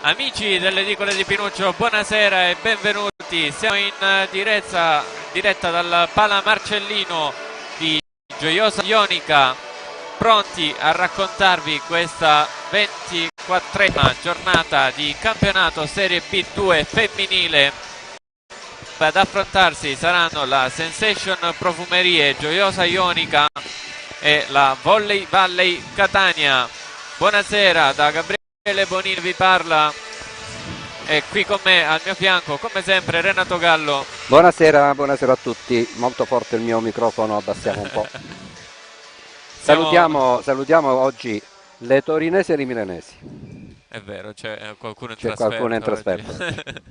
Amici delle edicole di Pinuccio, buonasera e benvenuti. Siamo in diretta dal Pala Marcellino di Gioiosa Ionica, pronti a raccontarvi questa 24esima giornata di campionato Serie B2 femminile. Ad affrontarsi saranno la Sensation Profumerie Gioiosa Ionica e la Volley Valley Catania. Buonasera, da Gabriele Bonini vi parla, e qui con me al mio fianco come sempre Renato Gallo. Buonasera, buonasera a tutti. Molto forte il mio microfono, abbassiamo un po'. Salutiamo oggi le torinesi e i milanesi. È vero, c'è qualcuno in C'è trasferta qualcuno in trasferta.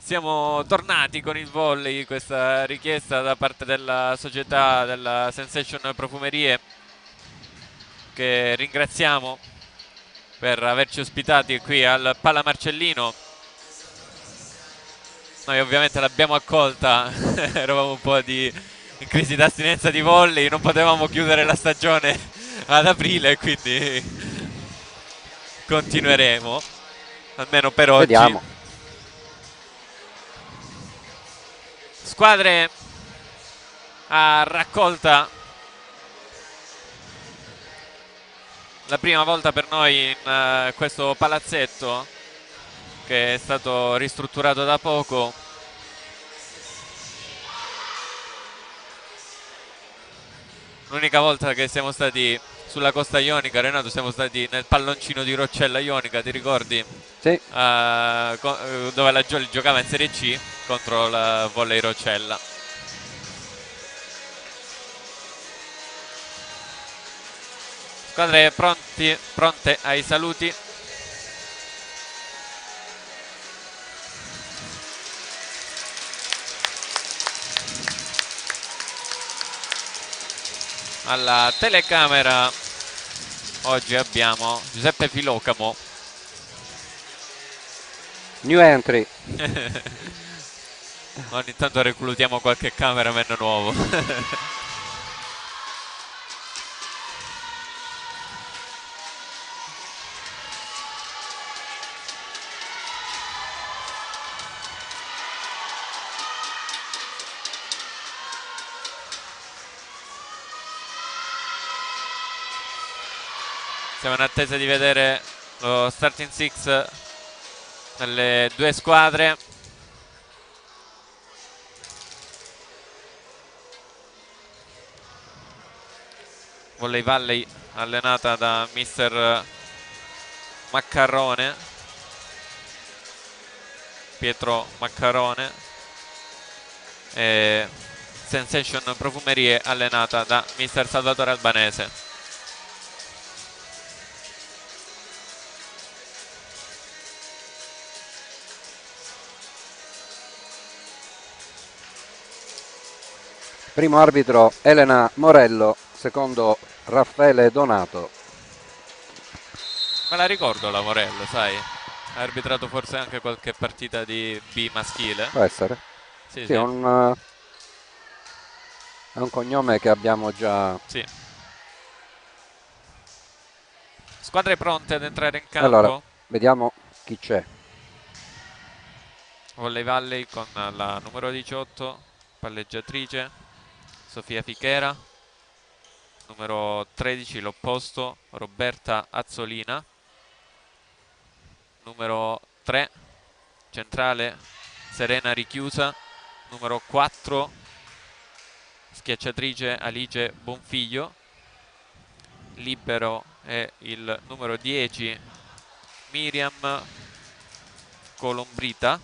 Siamo tornati con il volley, questa richiesta da parte della società della Sensation Profumerie, che ringraziamo per averci ospitati qui al Pala Marcellino. Noi ovviamente l'abbiamo accolta, eravamo un po' in crisi d'astinenza di volley, non potevamo chiudere la stagione ad aprile, quindi continueremo, almeno per oggi. Vediamo. Squadre a raccolta, la prima volta per noi in questo palazzetto che è stato ristrutturato da poco. L'unica volta che siamo stati sulla costa ionica, Renato, siamo stati nel palloncino di Roccella Ionica, ti ricordi? Sì. Dove la Gioli giocava in Serie C contro la Volley Roccella. Squadre pronte ai saluti. Alla telecamera oggi abbiamo Giuseppe Filocamo. New entry. Ogni tanto reclutiamo qualche cameraman nuovo. Siamo in attesa di vedere lo starting six delle due squadre. Volley Valley allenata da mister Maccarone, Pietro Maccarone, e Sensation Profumerie allenata da mister Salvatore Albanese. Primo arbitro Elena Morello, secondo Raffaele Donato. Me la ricordo la Morello, sai? Ha arbitrato forse anche qualche partita di B maschile. Può essere? Sì, Sì, è un cognome che abbiamo già. Sì. Squadre pronte ad entrare in campo. Allora, vediamo chi c'è. Volley Valley con la numero 18, palleggiatrice Sofia Fichera. Numero 13, l'opposto, Roberta Azzolina. Numero 3, centrale, Serena Richiusa. Numero 4, schiacciatrice Alice Bonfiglio. Libero è il numero 10, Miriam Colombrita.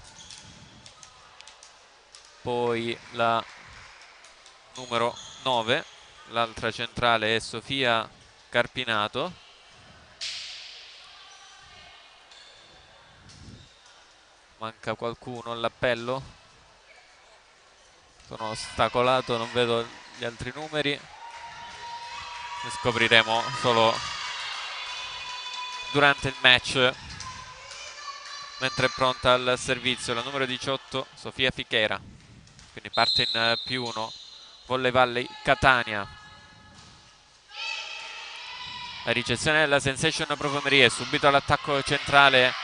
Poi la numero 9, l'altra centrale, è Sofia Carpinato. Manca qualcuno all'appello? Sono ostacolato, non vedo gli altri numeri. Ne scopriremo solo durante il match, mentre è pronta al servizio la numero 18, Sofia Fichera. Quindi parte in +1 Volley Valley Catania. La ricezione della Sensation Profumerie, subito all'attacco centrale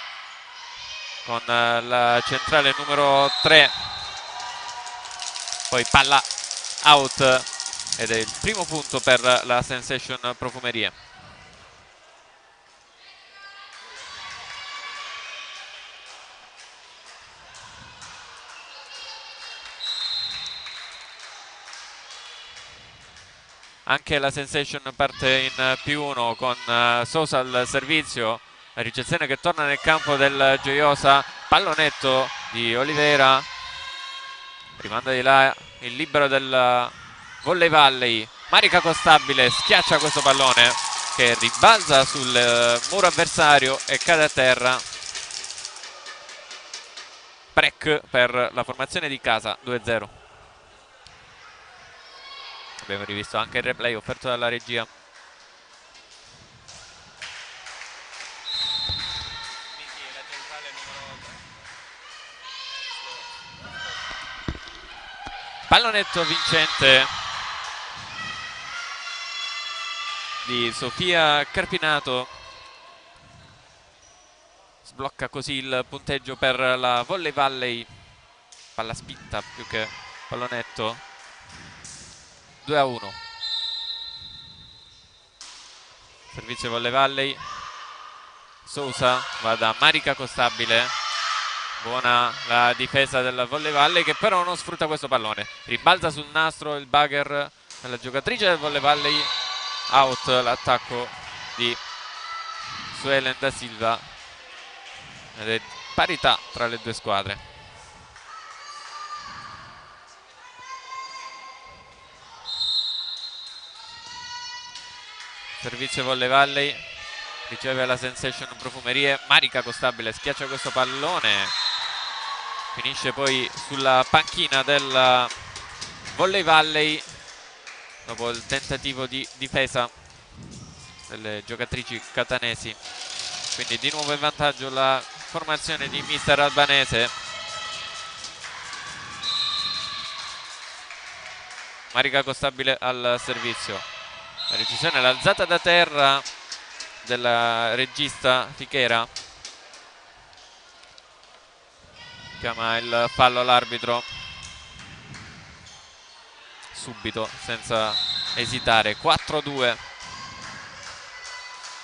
con la centrale numero 3, poi palla out ed è il primo punto per la Sensation Profumerie. Anche la Sensation parte in +1 con Sosa al servizio. La ricezione che torna nel campo del Gioiosa, pallonetto di Olivera, rimanda di là il libero del Volley Valley. Marica Costabile schiaccia questo pallone che ribalza sul muro avversario e cade a terra. Break per la formazione di casa, 2-0. Abbiamo rivisto anche il replay offerto dalla regia. Pallonetto vincente di Sofia Carpinato, sblocca così il punteggio per la Volley Valley. Palla spinta più che pallonetto. 2-1. Servizio Volley Valley. Sousa va da Marica Costabile. Buona la difesa del Volley Valley che però non sfrutta questo pallone. Ribalza sul nastro il bugger della giocatrice del Volley Valley. Out l'attacco di Suelen da Silva. Ed è parità tra le due squadre. Servizio Volley Valley, riceve la Sensation Profumerie. Marica Costabile schiaccia questo pallone, finisce poi sulla panchina del Volley Valley dopo il tentativo di difesa delle giocatrici catanesi. Quindi di nuovo in vantaggio la formazione di mister Albanese. Marica Costabile al servizio. La decisione, l'alzata da terra della regista Fichera. Chiama il fallo all'arbitro subito, senza esitare. 4-2.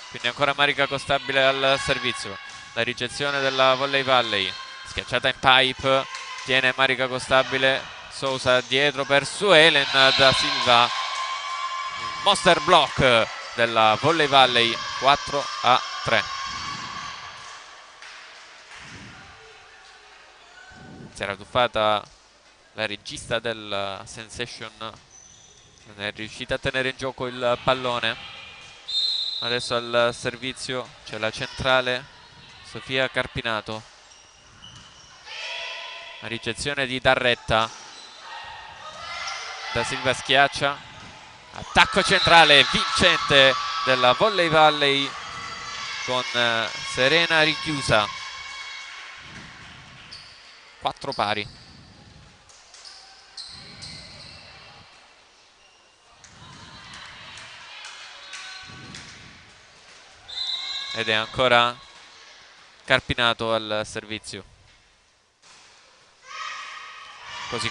Quindi ancora Marica Costabile al servizio. La ricezione della Volley Valley, schiacciata in pipe, tiene Marica Costabile. Sousa dietro per Suelen da Silva. Monster block della Volley Valley, 4-3. Si era tuffata la regista del Sensation, non è riuscita a tenere in gioco il pallone. Adesso al servizio c'è la centrale Sofia Carpinato. La ricezione di Darretta. Da Silva schiaccia. Attacco centrale vincente della Volley Valley con Serena richiusa. 4 pari. Ed è ancora Carpinato al servizio.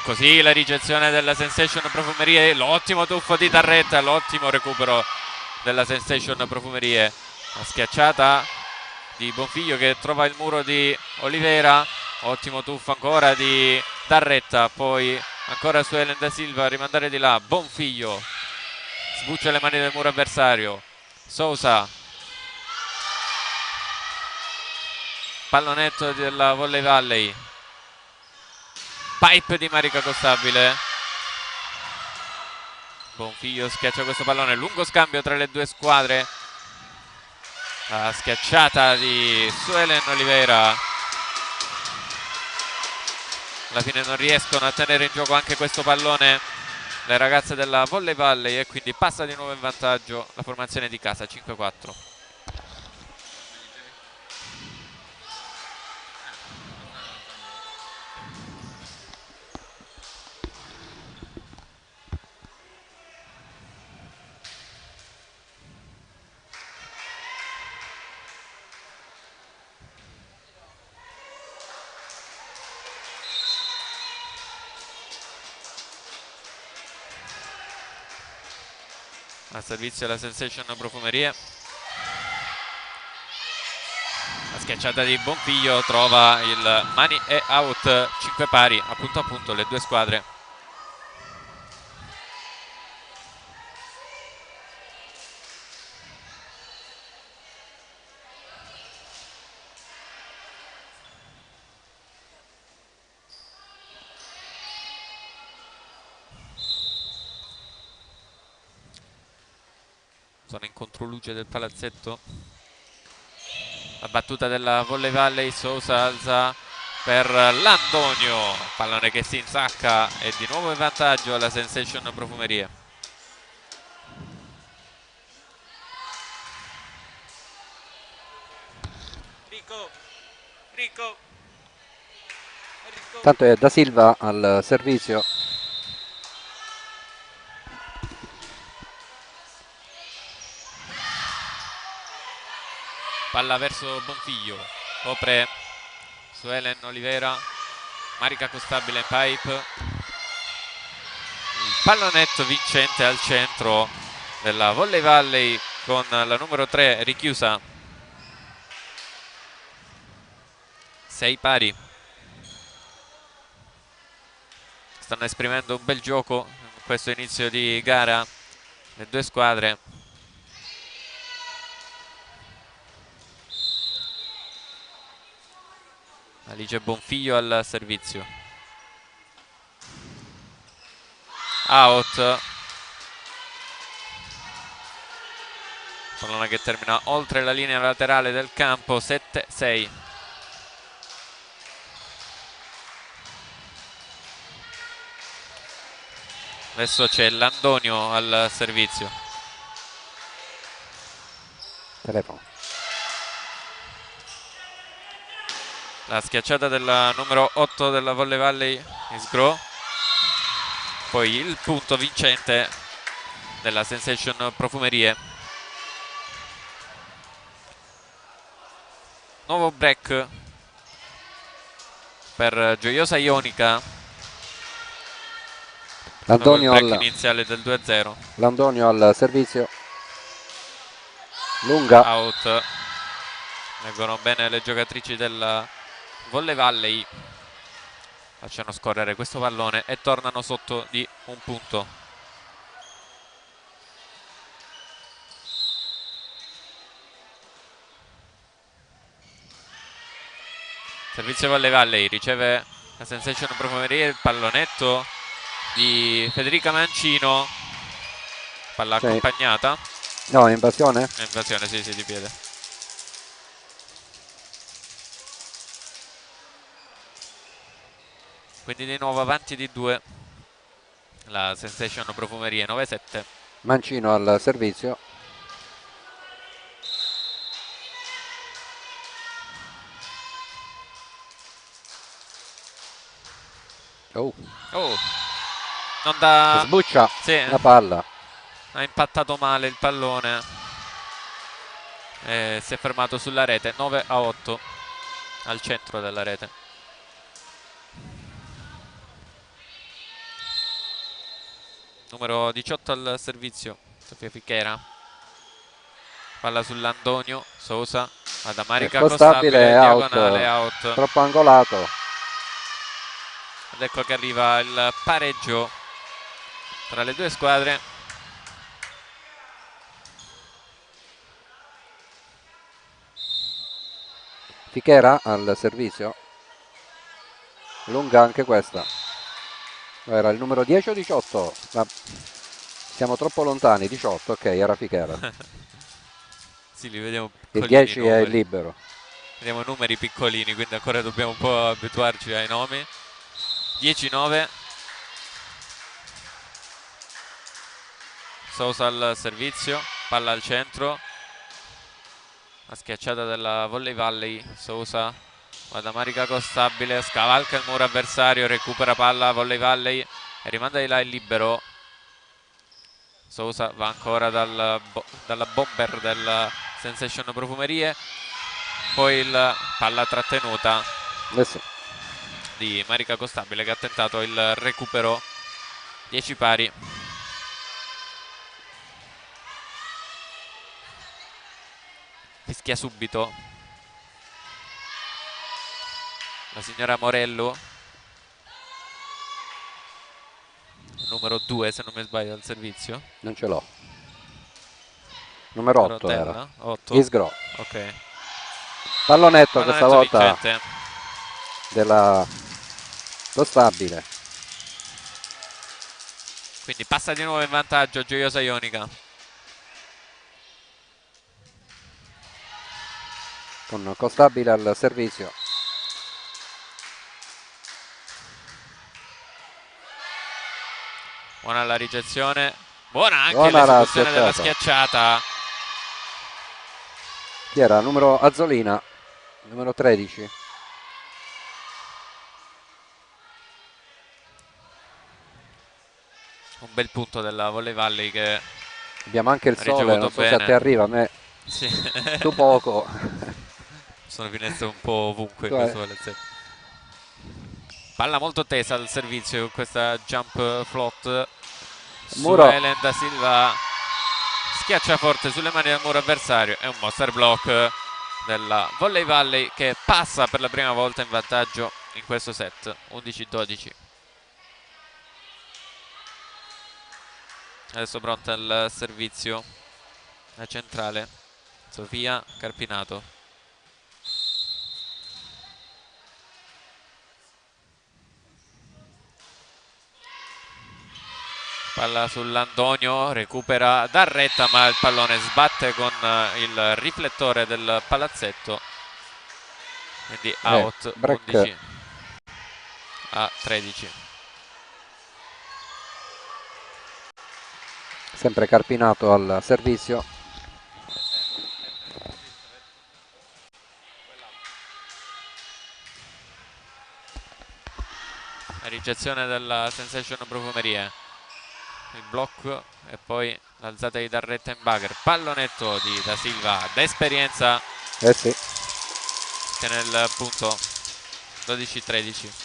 Così la ricezione della Sensation Profumerie, l'ottimo tuffo di Darretta, l'ottimo recupero della Sensation Profumerie. La schiacciata di Bonfiglio che trova il muro di Olivera, ottimo tuffo ancora di Darretta, poi ancora su Ellen da Silva a rimandare di là. Bonfiglio sbuccia le mani del muro avversario. Sousa, pallonetto della Volley Valley. Pipe di Marica Costabile. Bonfiglio schiaccia questo pallone, lungo scambio tra le due squadre. La schiacciata di Suelen Olivera. Alla fine non riescono a tenere in gioco anche questo pallone le ragazze della Volley Valley e quindi passa di nuovo in vantaggio la formazione di casa, 5-4. a servizio della Sensation Profumerie. La schiacciata di Bonfiglio trova il mani e out, 5 pari, a punto le due squadre. Sono in controluce del palazzetto. La battuta della Volley Valley, Sousa alza per Landonio, pallone che si insacca e di nuovo in vantaggio alla Sensation Profumerie. Rico. Tanto è Da Silva al servizio. Palla verso Bonfiglio, copre su Helen Olivera, Marica Costabile in pipe, il pallonetto vincente al centro della Volley Valley con la numero 3 richiusa. 6 pari. Stanno esprimendo un bel gioco in questo inizio di gara le due squadre. Alice Bonfiglio al servizio. Out. Pallone che termina oltre la linea laterale del campo. 7-6. Adesso c'è Landonio al servizio. Telefono. La schiacciata della numero 8 della Volley Valley, Isgro. Poi il punto vincente della Sensation Profumerie. Nuovo break per Gioiosa Ionica. Landonio Nuovo break iniziale del 2-0. Landonio al servizio. Lunga. Out. Leggono bene le giocatrici della Volley Valley. Lasciano scorrere questo pallone e tornano sotto di un punto. Servizio Volley Valley, riceve la Sensation Profumeria, il pallonetto di Federica Mancino. Palla accompagnata. No, invasione? Invasione, sì, di piede. Quindi di nuovo avanti di 2 la Sensation Profumerie, 9-7. Mancino al servizio. Oh. Non da... Sbuccia la palla. Ha impattato male il pallone. Si è fermato sulla rete. 9-8 al centro della rete. Numero 18 al servizio, Sofia Fichera. Palla sull'Andonio, Sousa, ad Amarica Costabile, diagonale out. Troppo angolato. Ed ecco che arriva il pareggio tra le due squadre. Fichera al servizio. Lunga anche questa. Era il numero 10 o 18? Siamo troppo lontani. 18, ok, era Fichera. Sì, li vediamo il piccolini. 10 è il libero. Vediamo numeri piccolini, quindi ancora dobbiamo un po' abituarci ai nomi. 10-9. Sousa al servizio, palla al centro. La schiacciata della Volley Valley, Sousa, guarda Marica Costabile, scavalca il muro avversario, recupera palla Volley Valley e rimanda di là il libero. Sousa va ancora dalla bomber del Sensation Profumerie, poi il palla trattenuta di Marica Costabile che ha tentato il recupero. 10 pari. fischia subito la signora Morello, numero 2 se non mi sbaglio al servizio. Non ce l'ho. Numero 8 era. 8? Isgro. Ok. Pallonetto questa volta vincente della lo stabile. Quindi passa di nuovo in vantaggio Gioiosa Ionica. Con Costabile al servizio. Buona la ricezione. Buona anche Buona l'esecuzione della schiacciata. Chi era? Numero Azzolina, numero 13. Un bel punto della Volley Valley che abbiamo anche il sole, non so bene. Se a te arriva, a me sì. tu poco. Sono finestre un po' ovunque in questo palazzetto. Palla molto tesa al servizio con questa jump float su Helen da Silva, schiaccia forte sulle mani del muro avversario. È un monster block della Volley Valley che passa per la prima volta in vantaggio in questo set, 11-12. Adesso pronta il servizio, la centrale, Sofia Carpinato. Palla sull'Andonio, recupera Darretta ma il pallone sbatte con il riflettore del palazzetto. Quindi out, 11-13. Sempre Carpinato al servizio. La ricezione della Sensation Profumerie, il blocco e poi l'alzata di Darretta in bugger. Pallonetto di Da Silva, d'esperienza. Sì. Tiene il punto, 12-13.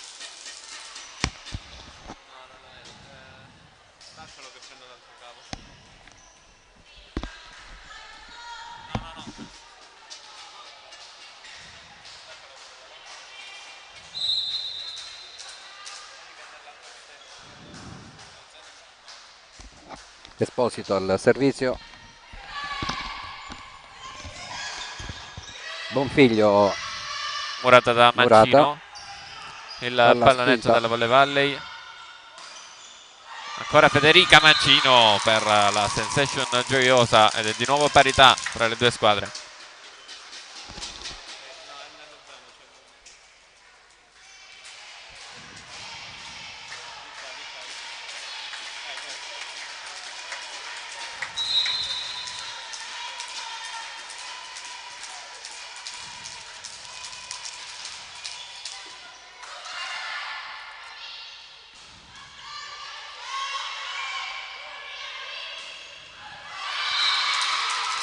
Esposito al servizio. Bonfiglio. Murata da Mancino. Il pallonetto della Volley Valley. Ancora Federica Mancino per la Sensation Gioiosa ed è di nuovo parità tra le due squadre.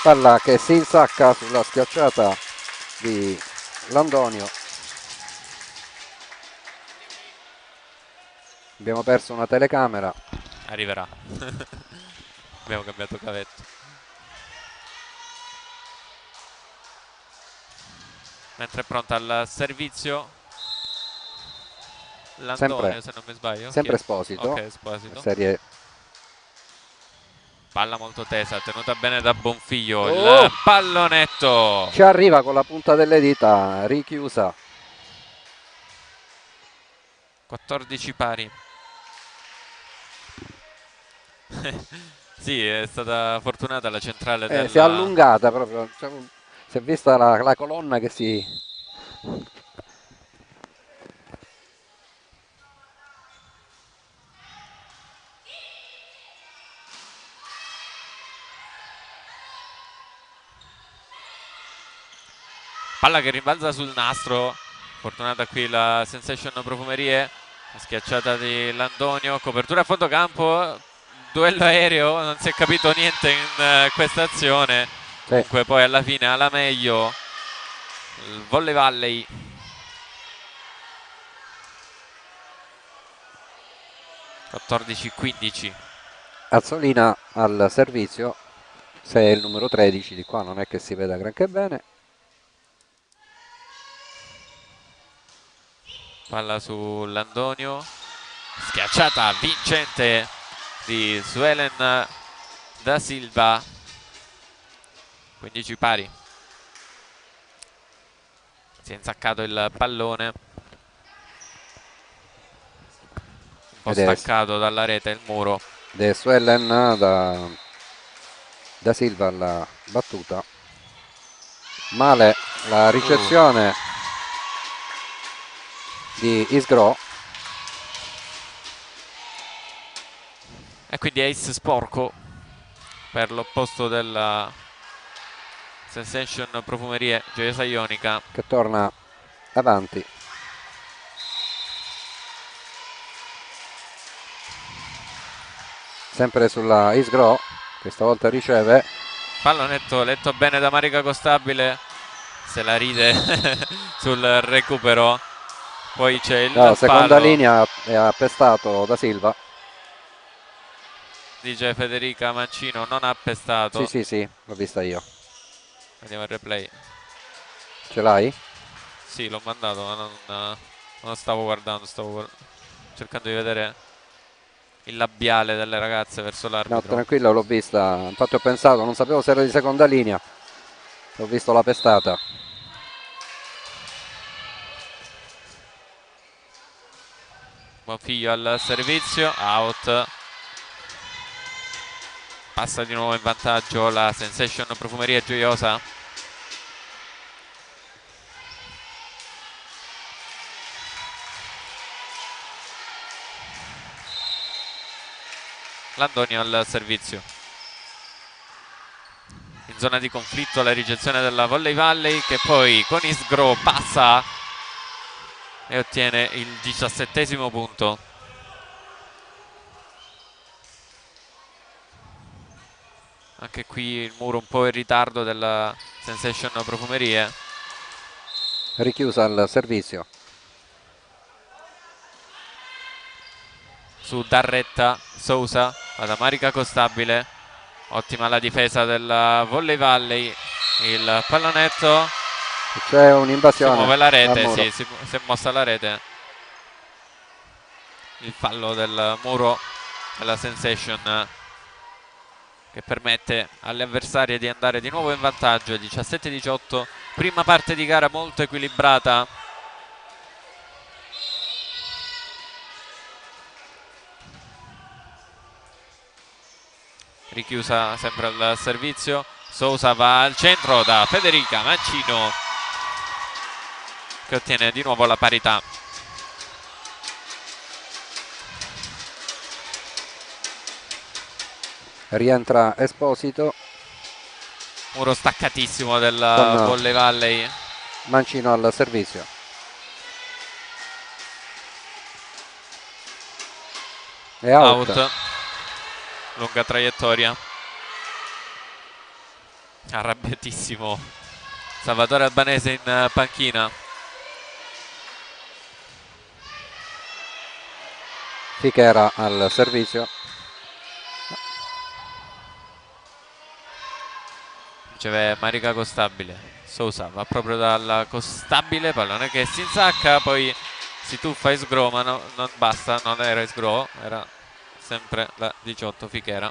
Palla che si insacca sulla schiacciata di Landonio. Abbiamo perso una telecamera. Arriverà. Abbiamo cambiato cavetto. Mentre è pronta al servizio Landonio, se non mi sbaglio. Sempre Esposito. Ok, Esposito. Serie. Palla molto tesa, tenuta bene da Bonfiglio. Il pallonetto. Ci arriva con la punta delle dita, richiusa. 14 pari. Sì, è stata fortunata la centrale della... Si è allungata proprio, si è vista la colonna che si... Palla che rimbalza sul nastro, fortunata qui la Sensation Profumerie, la schiacciata di Landonio, copertura a fondo campo, duello aereo, non si è capito niente in questa azione, comunque poi alla fine alla meglio il Volley Valley. (14-15). Azzolina al servizio, se è il numero 13 di qua non è che si veda granché bene. Palla su Landonio, schiacciata vincente di Suelen da Silva. 15 pari. Si è insaccato il pallone, un po' staccato dalla rete il muro. De Suelen da Silva alla battuta. Male la ricezione di Isgro. E quindi ace sporco per l'opposto della Sensation Profumerie Gioiosa Ionica, che torna avanti. Sempre sulla Isgro, che stavolta riceve. Pallonetto letto bene da Marica Costabile, se la ride sul recupero. Poi c'è il seconda fallo. linea, è appestato da Silva. Dice Federica Mancino, non ha appestato. Sì, l'ho vista io. Andiamo al replay. Ce l'hai? Sì, l'ho mandato, ma non stavo guardando, stavo cercando di vedere il labiale delle ragazze verso l'arbitro. No, tranquillo, l'ho vista. Infatti ho pensato, non sapevo se era di seconda linea. Ho visto la pestata. Bonfiglio al servizio, out. Passa di nuovo in vantaggio la Sensation Profumeria Gioiosa. Landonio al servizio. In zona di conflitto la ricezione della Volley Valley, che poi con Isgro passa e ottiene il 17° punto. Anche qui il muro un po' in ritardo della Sensation Profumerie. Richiusa al servizio. Su Darretta Sousa, da Marica Costabile. Ottima la difesa della Volley Valley. Il pallonetto. C'è un'invasione. Si muove la rete, sì, si è mossa la rete. Il fallo del muro della Sensation, che permette alle avversarie di andare di nuovo in vantaggio. 17-18, prima parte di gara molto equilibrata. Richiusa sempre al servizio. Sousa va al centro da Federica Mancino, che ottiene di nuovo la parità. Rientra Esposito. Muro staccatissimo del Volley Valley. Mancino al servizio. È out. Lunga traiettoria. Arrabbiatissimo Salvatore Albanese in panchina. Fichera al servizio. Riceve Marica Costabile. Sousa va proprio dalla Costabile, pallone che si insacca, poi si tuffa Isgro, ma non basta, non era Isgro, era sempre la 18 Fichera.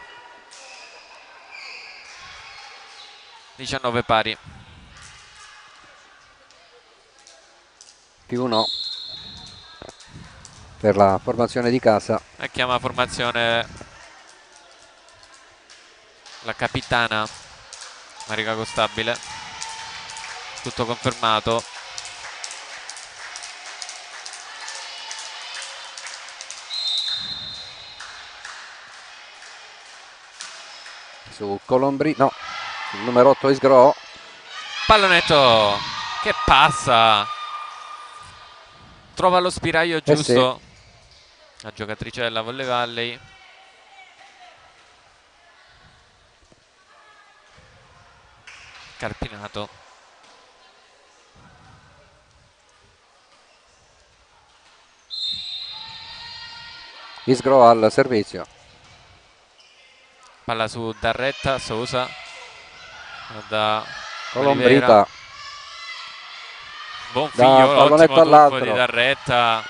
19 pari. +1 per la formazione di casa. E chiama formazione la capitana Marica Costabile. Tutto confermato. Su Colombri, no, sul numero 8 Isgro. Pallonetto che passa, trova lo spiraglio giusto. Sì. La giocatrice della Volley Valley. Carpinato. Isgro al servizio. Palla su Darretta Sousa da Colombrita. Bonfiglio, ottimo tocco all'altro di Darretta.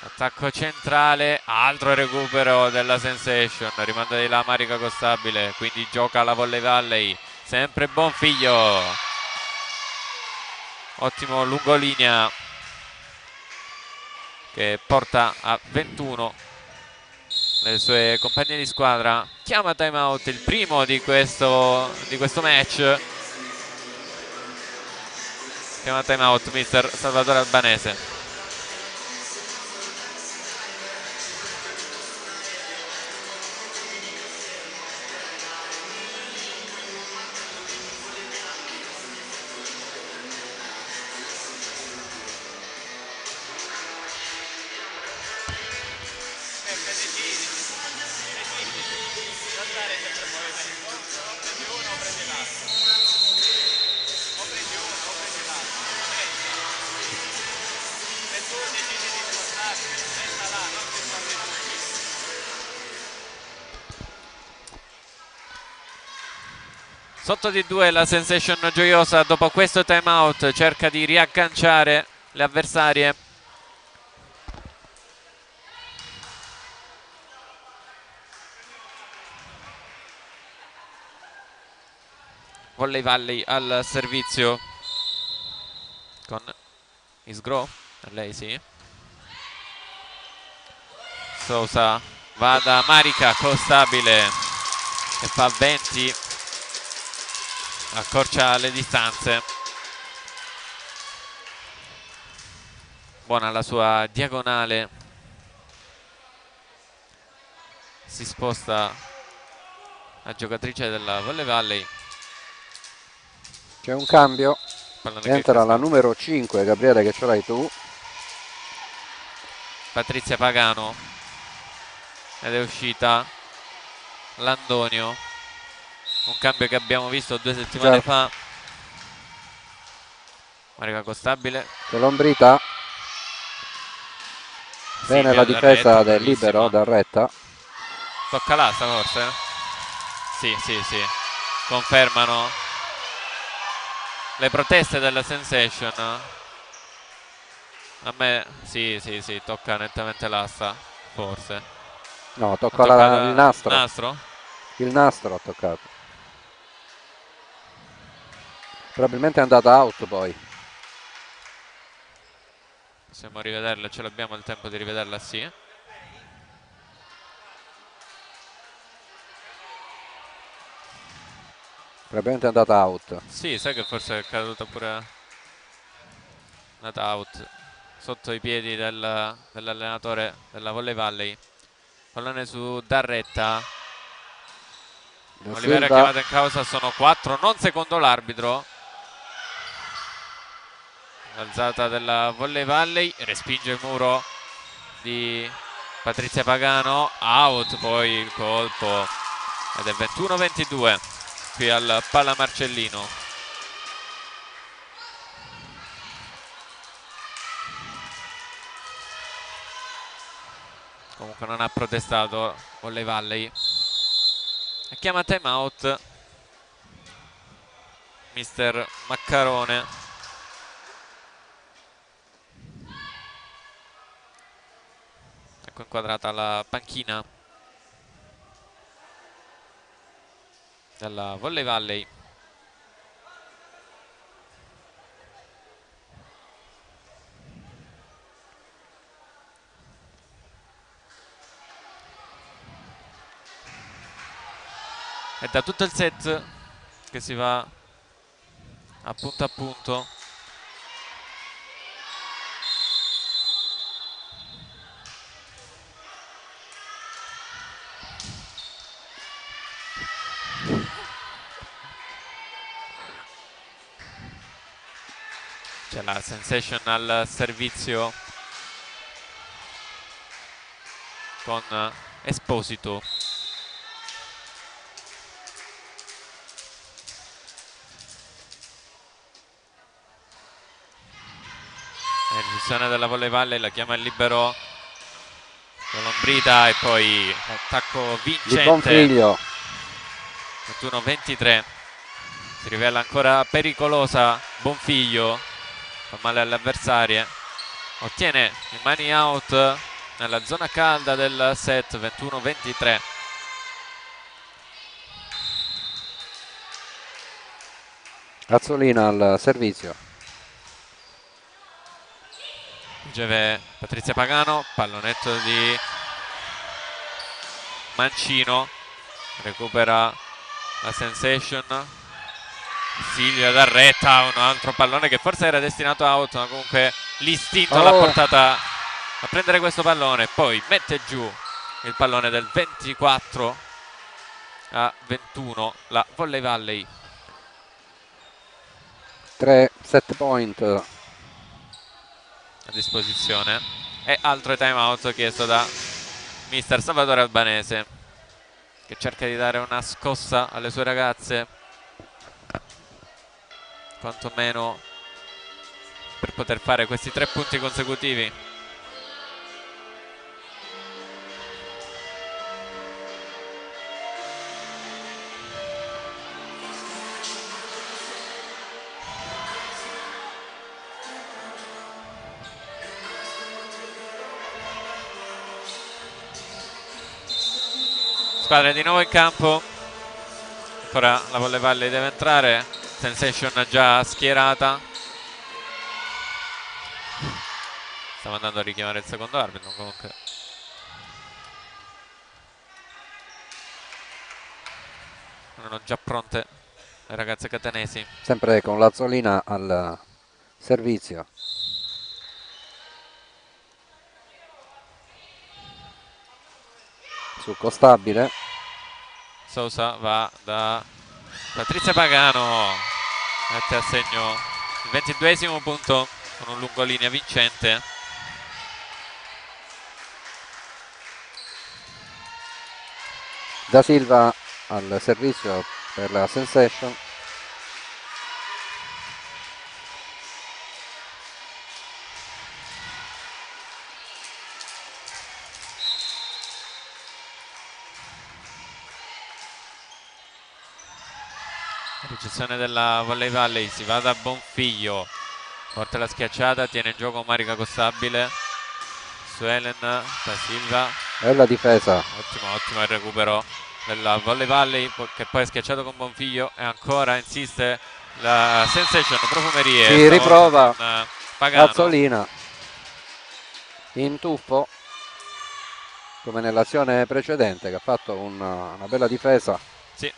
Attacco centrale, altro recupero della Sensation, rimanda di là Marica Costabile, quindi gioca la Volley Valley, sempre Bonfiglio, ottimo lungolinea che porta a 21 le sue compagne di squadra. Chiama timeout, il primo di questo match. Chiama timeout mister Salvatore Albanese. Sotto di 2 la Sensation Gioiosa dopo questo timeout cerca di riagganciare le avversarie. Volley Valley al servizio con Isgro, lei sì. Sousa va da Marica Costabile che fa 20, accorcia le distanze. Buona la sua diagonale, si sposta la giocatrice della Volley Valley. C'è un cambio, entra la numero 5 Gabriele, che ce l'hai tu, Patrizia Pagano, ed è uscita Landonio, un cambio che abbiamo visto 2 settimane fa. Marica Costabile, Colombrita, bene la difesa del libero Darretta. Tocca l'asta forse? Sì, confermano le proteste della Sensation. A me sì, tocca nettamente l'asta, forse. No, tocca il nastro. Nastro? Il nastro ha toccato. Probabilmente è andata out poi. Possiamo rivederla, ce l'abbiamo il tempo di rivederla, sì. Probabilmente è andata out. Sì, sai che forse è caduta pure, andata out sotto i piedi dell'allenatore della Volley Valley. Pallone su Darretta. Olivera chiamata in causa, sono 4, non secondo l'arbitro. Alzata della Volley Valley, respinge il muro di Patrizia Pagano, out poi il colpo, ed è 21-22 qui al Palla Marcellino. Comunque non ha protestato Volley Valley e chiama timeout mister Maccarone. Ecco inquadrata la panchina della Volley Valley. È da tutto il set che si va a punto. C'è la Sensation al servizio con Esposito. Decisione della Volley Valley, la chiama il libero Colombrita e poi attacco vincente. Di Bonfiglio. 21-23. Si rivela ancora pericolosa Bonfiglio. fa male alle avversarie, ottiene i money out nella zona calda del set. 21-23. Azzolina al servizio. Riceve Patrizia Pagano, pallonetto di Mancino, recupera la Sensation, Silvia D'Arretta, un altro pallone che forse era destinato a out, ma comunque l'istinto l'ha portata a prendere questo pallone, poi mette giù il pallone del 24-21 la Volley Valley. 3 set point a disposizione e altro time out chiesto da mister Salvatore Albanese, che cerca di dare una scossa alle sue ragazze, quantomeno per poter fare questi 3 punti consecutivi. Squadra di nuovo in campo, ancora la Volley Valley deve entrare, Sensation già schierata, stiamo andando a richiamare il secondo arbitro, comunque erano già pronte le ragazze catanesi. Sempre con l'Azzolina al servizio. Succo stabile. Sousa va da Patrizia Pagano, mette a segno il 22esimo punto con un lungolinea vincente. Da Silva al servizio per la Sensation. Ricezione della Volley Valley, si va da Bonfiglio, porta la schiacciata, tiene in gioco Marica Costabile su Helen da Silva. Bella difesa. Ottimo il recupero della Volley Valley, che poi è schiacciato con Bonfiglio e ancora insiste la Sensation Profumerie. Si riprova Pagano. Azzolina in tuffo come nell'azione precedente, che ha fatto una bella difesa. Sì.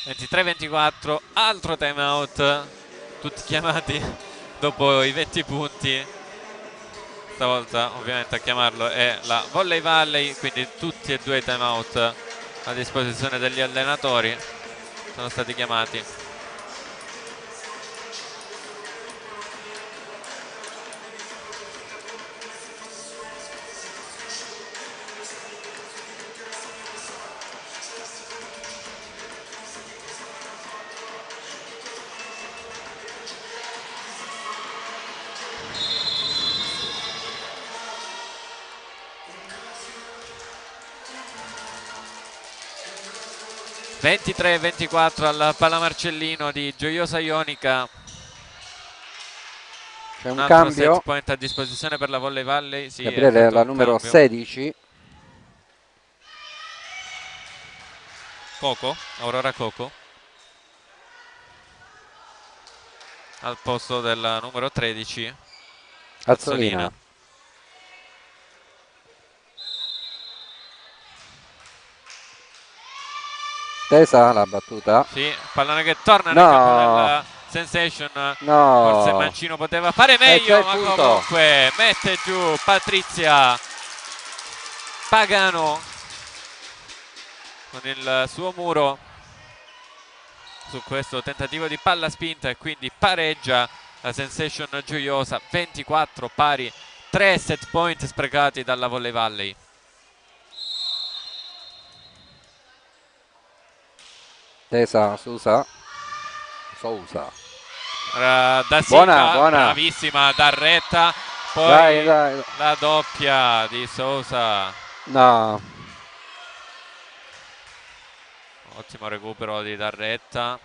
23-24, altro time out, tutti chiamati dopo i 20 punti. Stavolta ovviamente a chiamarlo è la Volley Valley, quindi tutti e due i time out a disposizione degli allenatori sono stati chiamati. (23-24) al Pala Marcellino di Gioiosa Ionica. C'è un altro cambio. set point a disposizione per la Volley Valley. Sì, Gabriele, la numero cambio. 16. Coco, Aurora Coco, al posto del numero 13 Azzolina. Tesa la battuta. Sì, pallone che torna No. nel campo della Sensation. No. Forse Mancino poteva fare meglio, ma comunque mette giù Patrizia Pagano con il suo muro su questo tentativo di palla spinta, e quindi pareggia la Sensation Gioiosa. 24 pari, 3 set point sprecati dalla Volley Valley. Tesa Sousa. Da Silva, buona. bravissima D'Arretta, poi dai. la doppia di Sousa. No. Ottimo recupero di D'Arretta.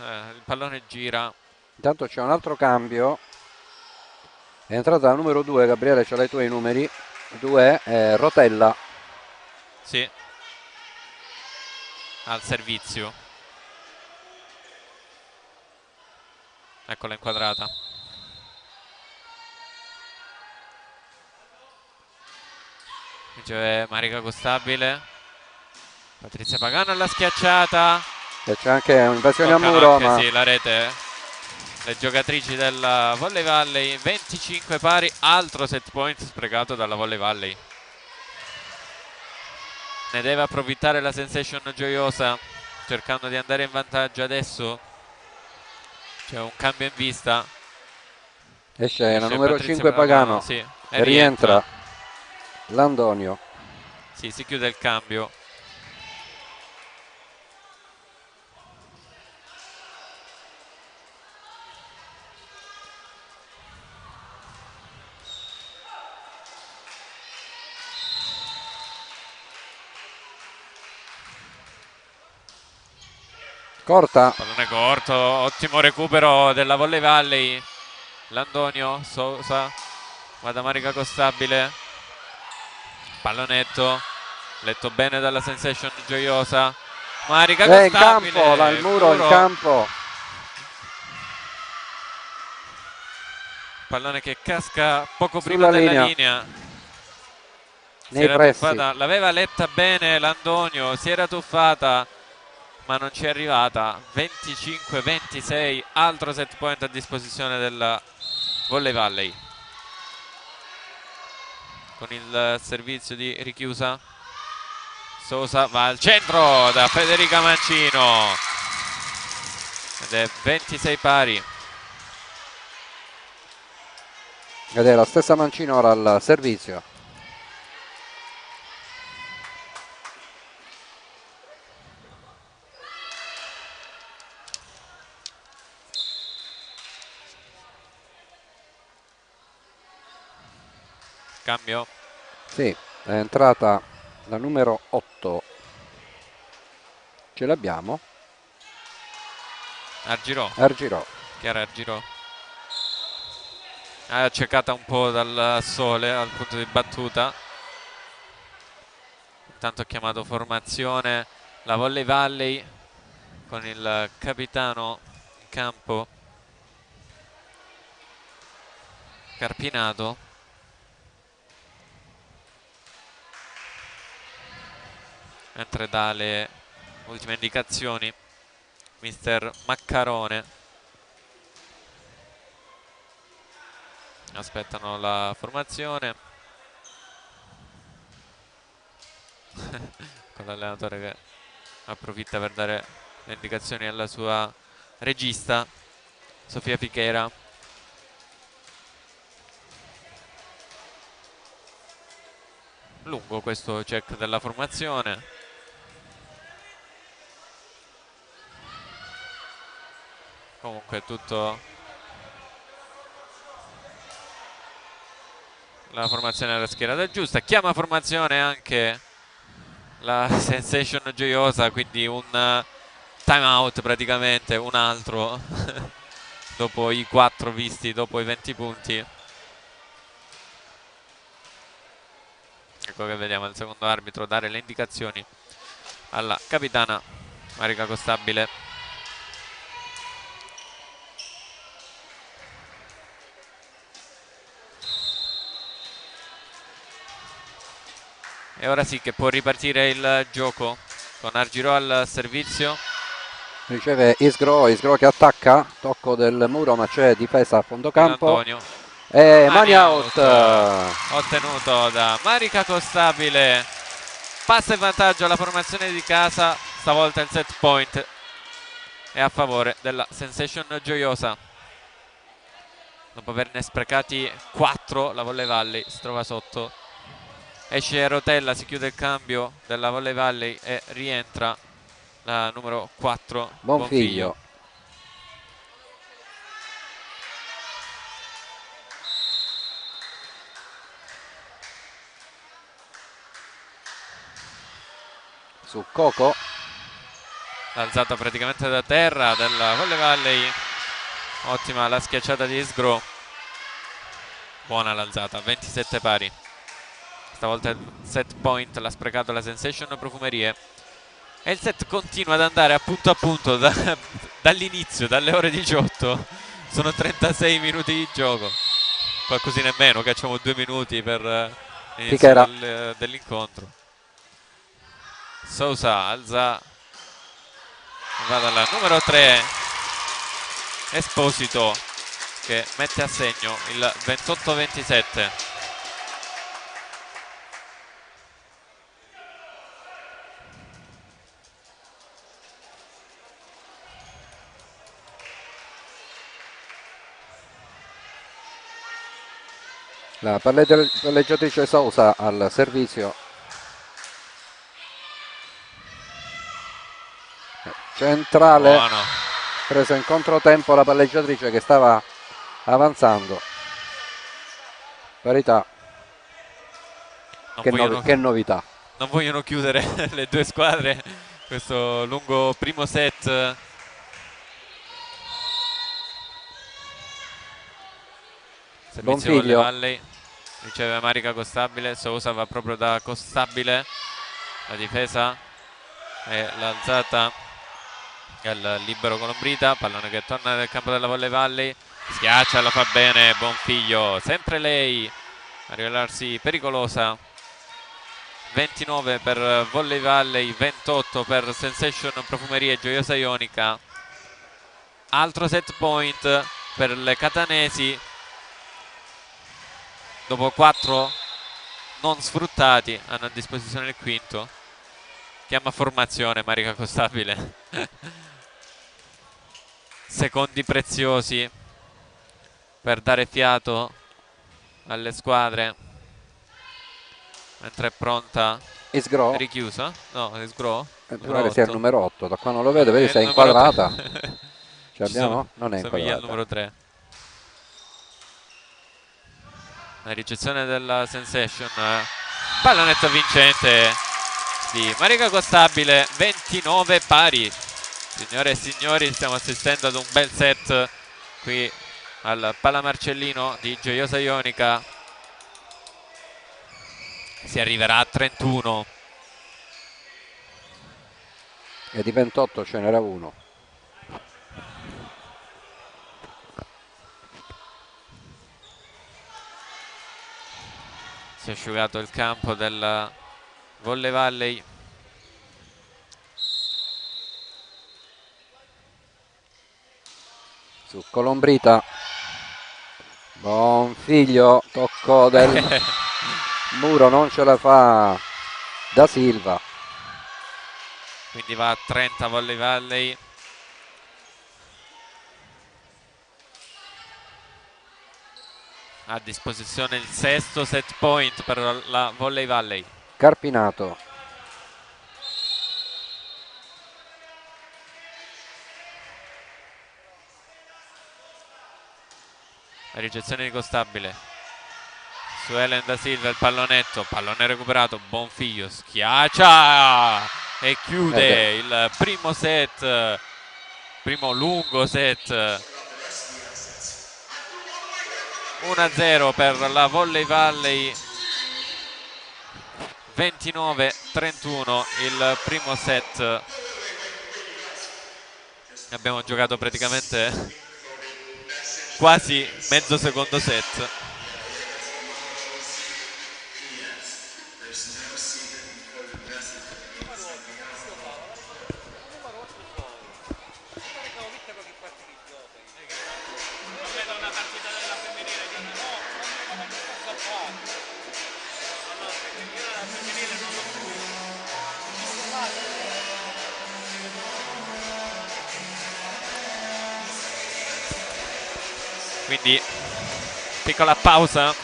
il pallone gira. Intanto c'è un altro cambio. È entrata la numero 2, Gabriele, ce l'hai tu i numeri. 2 è Rotella. Sì. Al servizio. Eccola inquadrata. Riceve Marica Costabile. Patrizia Pagano alla schiacciata. E c'è anche un'invasione a Toccano muro, anche, ma sì, la rete. Le giocatrici della Volley Valley. 25 pari. Altro set point sprecato dalla Volley Valley. Ne deve approfittare la Sensation Gioiosa, cercando di andare in vantaggio adesso. C'è un cambio in vista. esce la numero Patrizia 5 Pagano, sì, e rientra Landonio. Sì, si chiude il cambio. Corta. Pallone corto, ottimo recupero della Volley Valley. Landonio, Sousa, guarda Marica Costabile. Pallonetto, letto bene dalla Sensation Gioiosa. Marica È in Costabile. campo, il muro in campo. Pallone che casca poco Sulla prima della linea. linea. Nei pressi. L'aveva letta bene Landonio, si era tuffata ma non ci è arrivata. 25-26, altro set point a disposizione della Volley Valley. Con il servizio di richiusa, Sousa va al centro da Federica Mancino ed è 26 pari. Ed è la stessa Mancino ora al servizio. Cambio? Sì, è entrata la numero 8. Ce l'abbiamo. Argirò. Chiara Argirò. Accecata un po' dal sole al punto di battuta. Intanto ha chiamato formazione la Volley Valley con il capitano in campo Carpinato. Mentre dà le ultime indicazioni mister Maccarone. Aspettano la formazione con l'allenatore che approfitta per dare le indicazioni alla sua regista Sofia Fichera. Lungo questo check della formazione. Comunque tutto, la formazione era schierata giusta. Chiama formazione anche la Sensation Gioiosa, quindi un time out praticamente, un altro dopo i 4 visti, dopo i 20 punti. Ecco che vediamo il secondo arbitro dare le indicazioni alla capitana Marica Costabile. E ora sì che può ripartire il gioco con Argirò al servizio. Riceve Isgro che attacca, tocco del muro ma c'è difesa a fondo campo. E mani out. Ottenuto da Marica Costabile. Passa in vantaggio alla formazione di casa, stavolta il set point è a favore della Sensation Gioiosa. Dopo averne sprecati 4 la Volley Valley si trova sotto. Esce Rotella, si chiude il cambio della Volley Valley e rientra la numero 4 Bonfiglio. Su Coco. l'alzata praticamente da terra della Volley Valley. Ottima la schiacciata di Sgro, buona l'alzata, 27 pari. Stavolta il set point l'ha sprecato la Sensation Profumerie e il set continua ad andare a punto dall'inizio, dalle ore 18. Sono 36 minuti di gioco, qualcosina in meno, cacciamo 2 minuti per l'inizio dell'incontro. Sousa alza, va dalla numero 3 Esposito, che mette a segno il 28-27. La palleggiatrice Sousa al servizio. Centrale. Buono. Presa in controtempo la palleggiatrice che stava avanzando. Parità. Che novità. Non vogliono chiudere le due squadre questo lungo primo set. Servizio Volley Valley, riceve Marica Costabile, Sousa va proprio da Costabile, la difesa e l'alzata al libero Colombrita, pallone che torna nel campo della Volley Valley, schiaccia, la fa bene Bonfiglio, sempre lei a rivelarsi pericolosa. 29 per Volley Valley, 28 per Sensation Profumerie Gioiosa Ionica. Altro set point per le catanesi dopo 4 non sfruttati, hanno a disposizione il quinto. Chiama formazione Marica Costabile. Secondi preziosi per dare fiato alle squadre, mentre è pronta Isgro. Richiusa? No, Isgro? Pare sia il numero 8, da qua non lo vedo, vedi se è inquadrata. Ce l'abbiamo? Non è inquadrata. Somiglia al numero 3. La ricezione della Sensation, pallonetto vincente di Marica Costabile, 29 pari. Signore e signori, stiamo assistendo ad un bel set qui al Palamarcellino di Gioiosa Ionica. Si arriverà a 31. E di 28 ce n'era uno. Si è asciugato il campo del Volley Valley. Su Colombrita. Bonfiglio, tocco del muro, non ce la fa Da Silva. Quindi va a 30 Volley Valley. A disposizione il sesto set point per la Volley Valley. Carpinato. La ricezione di Costabile. Su Helen Da Silva il pallonetto. Pallone recuperato. Bonfiglio schiaccia e chiude il primo set. Primo lungo set. 1-0 per la Volley Valley, 29-31 il primo set. Abbiamo giocato praticamente quasi mezzo secondo set. Quindi piccola pausa.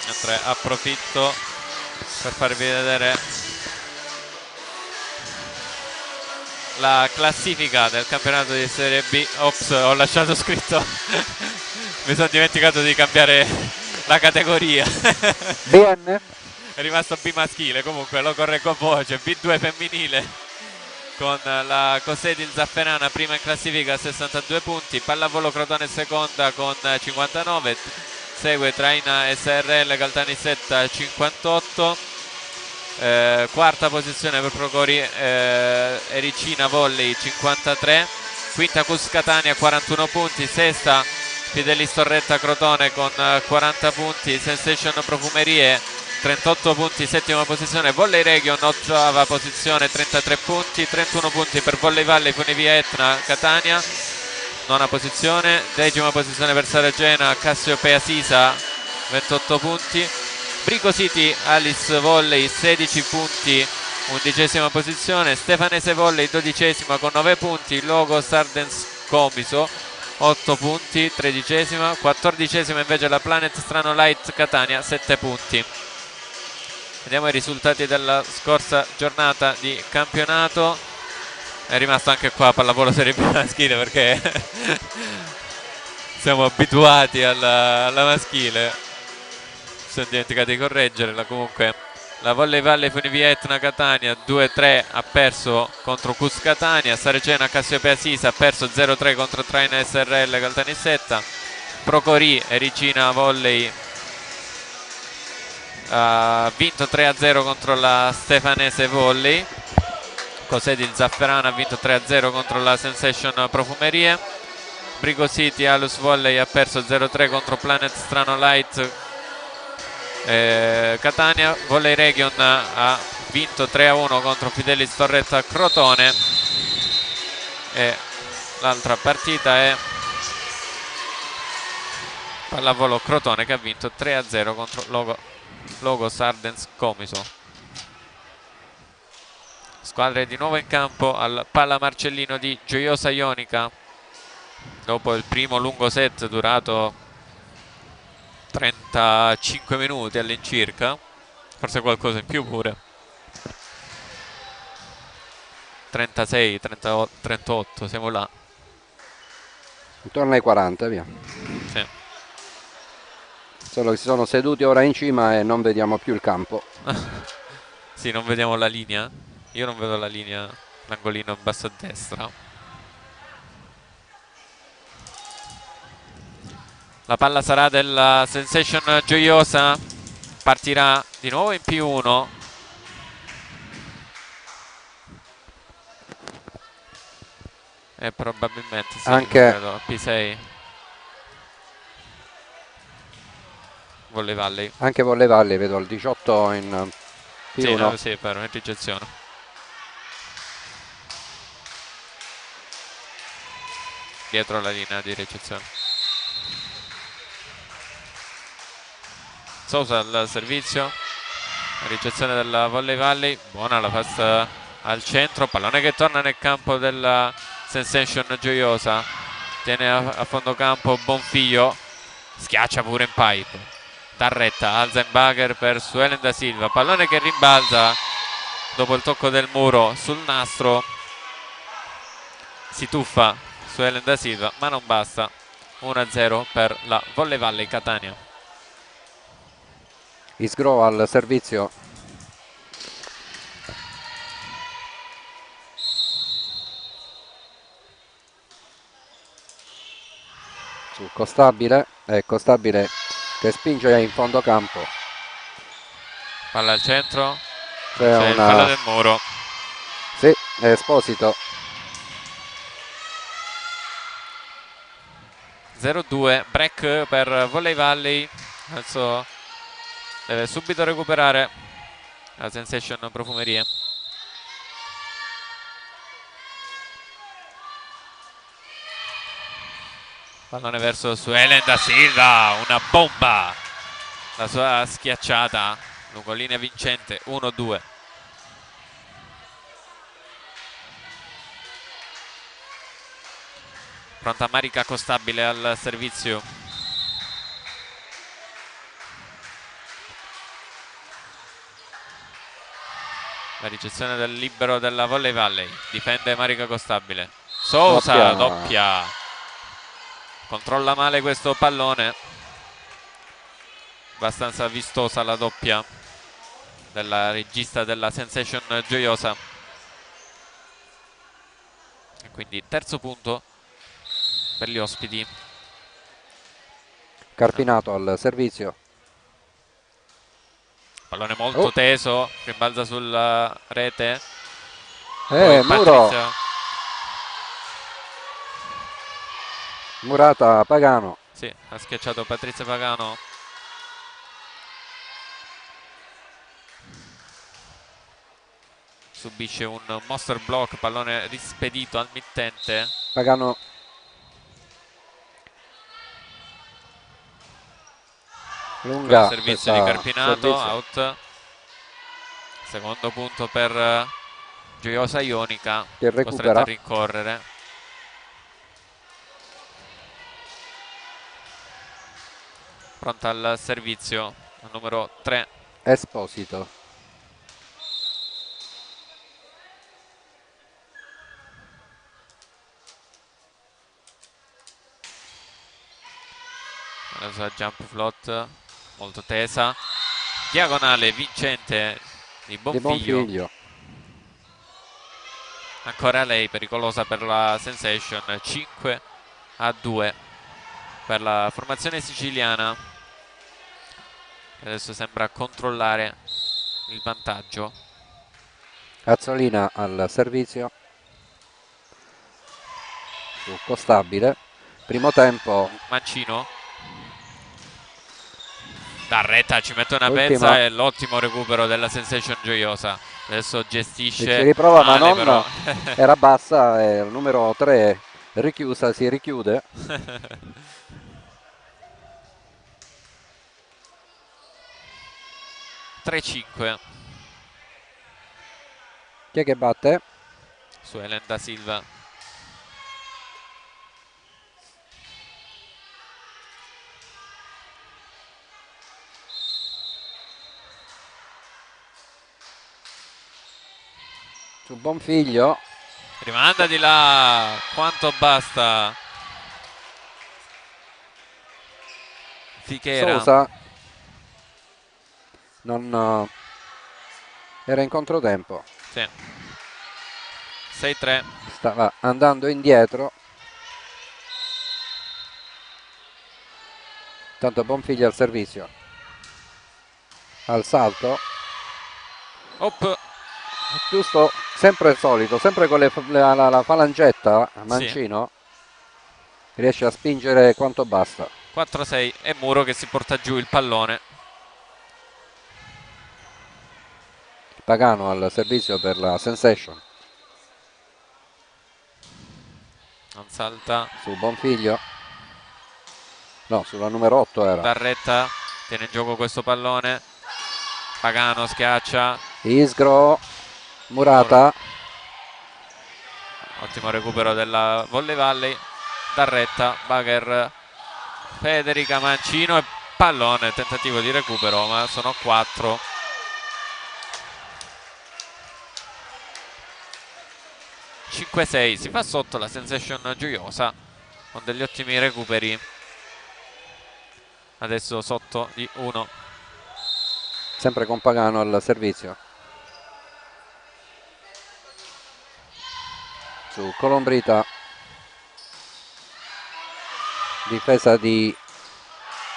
Mentre approfitto per farvi vedere la classifica del campionato di Serie B. Ops, ho lasciato scritto mi sono dimenticato di cambiare la categoria. BN? è rimasto B maschile, comunque lo correggo a voce, B2 femminile con la Cosedil Zafferana prima in classifica a 62 punti, Pallavolo Crotone seconda con 59, segue Traina SRL Caltanissetta 58, quarta posizione per Procori Ericina Volley 53, quinta Cus Catania 41 punti, sesta Fidelis Torretta Crotone con 40 punti, Sensation Profumerie 38 punti, settima posizione Volley Region, ottava posizione 33 punti, 31 punti per Volley Valle Funivia Etna Catania, nona posizione, decima posizione per Saragena Cassiopea Sisa 28 punti, Brico City Alice Volley 16 punti, undicesima posizione, Stefanese Volley dodicesima con 9 punti, Logos Ardens Comiso 8 punti, tredicesima, quattordicesima invece la Planet Strano Light Catania 7 punti. Vediamo i risultati della scorsa giornata di campionato. È rimasto anche qua pallavolo Serie B maschile perché siamo abituati alla maschile. Sono dimenticato di correggerla. Comunque la Volley Valle Funivia Etna Catania 2-3 ha perso contro Cus Catania, Saracena Cassiopea Sisa ha perso 0-3 contro Traina SRL Caltanissetta, Procori Ericina Volley ha vinto 3-0 contro la Stefanese Volley, Cosedil Zafferana ha vinto 3-0 contro la Sensation Profumerie, Brico City Alus Volley ha perso 0-3 contro Planet Strano Light Catania, Volley Region ha vinto 3-1 contro Fidelis Torretta Crotone e l'altra partita è Pallavolo Crotone che ha vinto 3-0 contro Logos Ardens Comiso. Squadre di nuovo in campo al Palla Marcellino di Gioiosa Ionica dopo il primo lungo set durato 35 minuti all'incirca, forse qualcosa in più pure, 36, 38, 38, siamo là intorno ai 40, via. sì. Solo che si sono seduti ora in cima e non vediamo più il campo. Sì, non vediamo la linea, io non vedo la linea, l'angolino in basso a destra. La palla sarà della Sensation Gioiosa, partirà di nuovo in P1. E probabilmente sì, anche credo, P6. Volley Valley. Anche Volley Valley vedo il 18 in P1. Sì, no, sì, però in ricezione. Dietro la linea di ricezione. Sousa al servizio, ricezione della Volley Valley, buona la pass al centro, pallone che torna nel campo della Sensation Gioiosa, tiene a fondo campo Bonfiglio, schiaccia pure in pipe, Tarretta, Alzenbacher per Suelen da Silva, pallone che rimbalza dopo il tocco del muro sul nastro, si tuffa Suelen da Silva ma non basta, 1-0 per la Volley Valley Catania. Isgro al servizio. Su Costabile, è Costabile che spinge in fondo campo. Palla al centro, C'è il palla del muro. Sì, è Esposito. 0-2, break per Volley Valley, adesso deve subito recuperare la Sensation Profumerie. Pallone verso Suelen da Silva, una bomba, la sua schiacciata, lungolinea vincente, 1-2. Pronta Marica Costabile al servizio. La ricezione del libero della Volley Valley, difende Marica Costabile. Sousa, doppia. Controlla male questo pallone, abbastanza vistosa la doppia. della regista della Sensation Gioiosa. E quindi terzo punto per gli ospiti. Carpinato al servizio. Pallone molto teso, rimbalza sulla rete. Muro. Murata Pagano. Sì, ha schiacciato Patrizia Pagano. Subisce un monster block, pallone rispedito al mittente. Pagano. Lunga. Servizio di Carpinato, out. Secondo punto per Gioiosa Ionica, che costretta recupera. a rincorrere. Pronta al servizio, al numero 3. Esposito. La jump float molto tesa. Diagonale vincente di Bonfiglio. Ancora lei, pericolosa per la Sensation. 5-2 per la formazione siciliana, che adesso sembra controllare il vantaggio. Azzolina al servizio. Su Costabile. Primo tempo. Mancino. Darretta ci mette una Ultima. pezza e l'ottimo recupero della Sensation Gioiosa. Adesso gestisce. Ci riprova male, ma non però. era bassa, il numero 3 richiusa, si richiude. 3-5. Chi è che batte? Su Helen da Silva. Su Bonfiglio. Rimanda di là, quanto basta. Fichera. Sosa non era in controtempo. Sì. 6-3. Stava andando indietro. Tanto Bonfiglio al servizio. Al salto. Op. Giusto, sempre il solito, sempre con la falangetta Mancino. Sì. Riesce a spingere quanto basta. 4-6 e Muro che si porta giù il pallone. Pagano al servizio per la Sensation. Non salta. Su Bonfiglio. No, sulla numero 8 era. Darretta tiene in gioco questo pallone. Pagano schiaccia. Isgro. Murata. Ottimo recupero della Volley Valley. Darretta, Bagher, Federica, Mancino e pallone, tentativo di recupero, ma sono 4. (5-6) si fa sotto la Sensation Gioiosa con degli ottimi recuperi. Adesso sotto di 1. Sempre con Pagano al servizio. Su Colombrita. Difesa di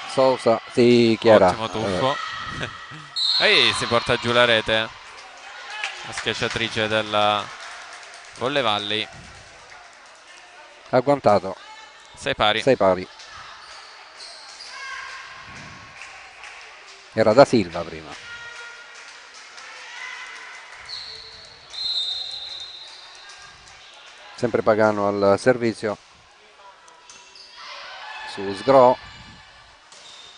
Sosa. Sì, Chiara. Ottimo tuffo. E si porta giù la rete. La schiacciatrice della Volley Valley. Agguantato. 6 pari. 6 pari. Era da Silva prima. Sempre Pagano al servizio. Su Sgro.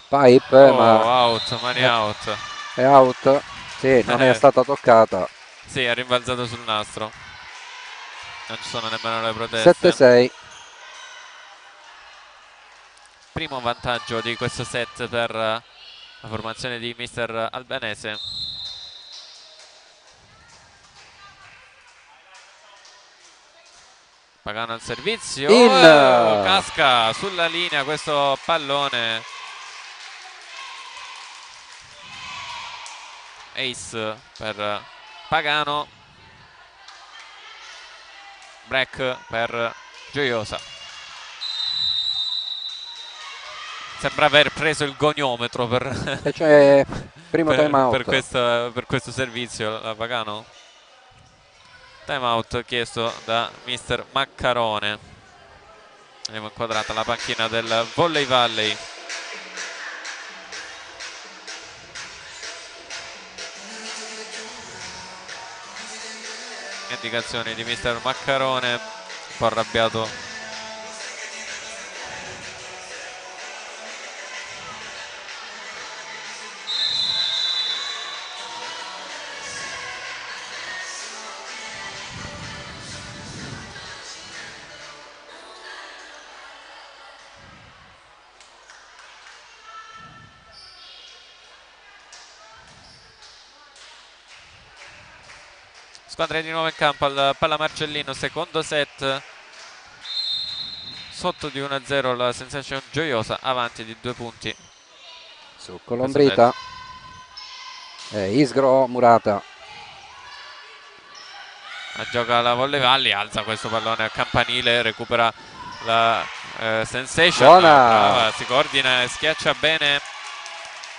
Pipe, ma out, mani out. È out. Sì, non è stata toccata. Sì, ha rimbalzato sul nastro. Non ci sono nemmeno le proteste. 7-6. Primo vantaggio di questo set per la formazione di mister Albanese. Pagano al servizio. Casca sulla linea questo pallone. ace per Pagano, break per Gioiosa. Sembra aver preso il goniometro per, e c'è primo time out per questo servizio la Pagano. Time out chiesto da mister Maccarone. Abbiamo inquadrata la panchina del Volley Valley. Indicazioni di mister Maccarone, un po' arrabbiato. Squadra di nuovo in campo al Palla Marcellino, secondo set, sotto di 1-0 la Sensation Gioiosa, avanti di 2 punti. Su Colombrita, Isgro Murata. Gioca la Volley Valley, alza questo pallone a campanile, recupera la Sensation. Buona! Brava, si coordina e schiaccia bene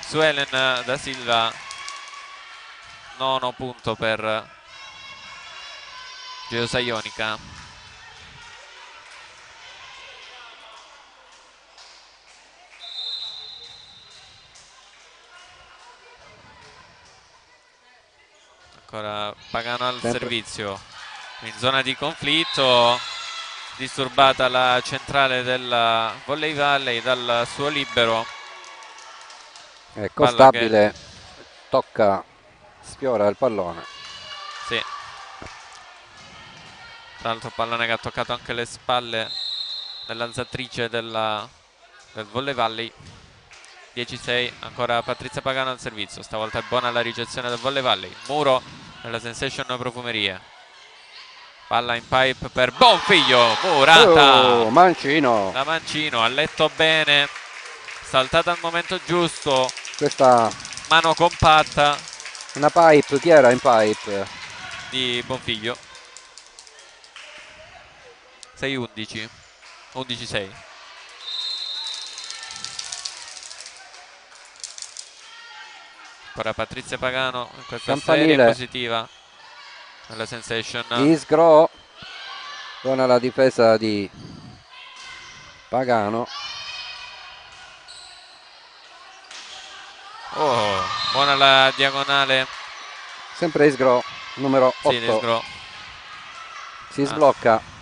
Suelen da Silva. Nono punto per Gioiosa Ionica. Ancora Pagano al servizio, in zona di conflitto, disturbata la centrale della Volley Valley dal suo libero. Ecco, stabile, tocca, sfiora il pallone. Sì. Tra l'altro pallone che ha toccato anche le spalle dell'alzatrice del Volley Valley. 10-6, ancora Patrizia Pagano al servizio, stavolta è buona la ricezione del Volley Valley. Muro nella Sensation Profumerie, palla in pipe per Bonfiglio, Murata, Mancino, da Mancino, ha letto bene, saltata al momento giusto, questa mano compatta, una pipe, chi era in pipe? Di Bonfiglio. 6-11, 11-6. Ora Patrizia Pagano in questa campanile, serie positiva nella Sensation. Isgro, buona la difesa di Pagano. Oh, buona la diagonale. Sempre Isgro, numero 8. Sì, Isgro. Si sblocca.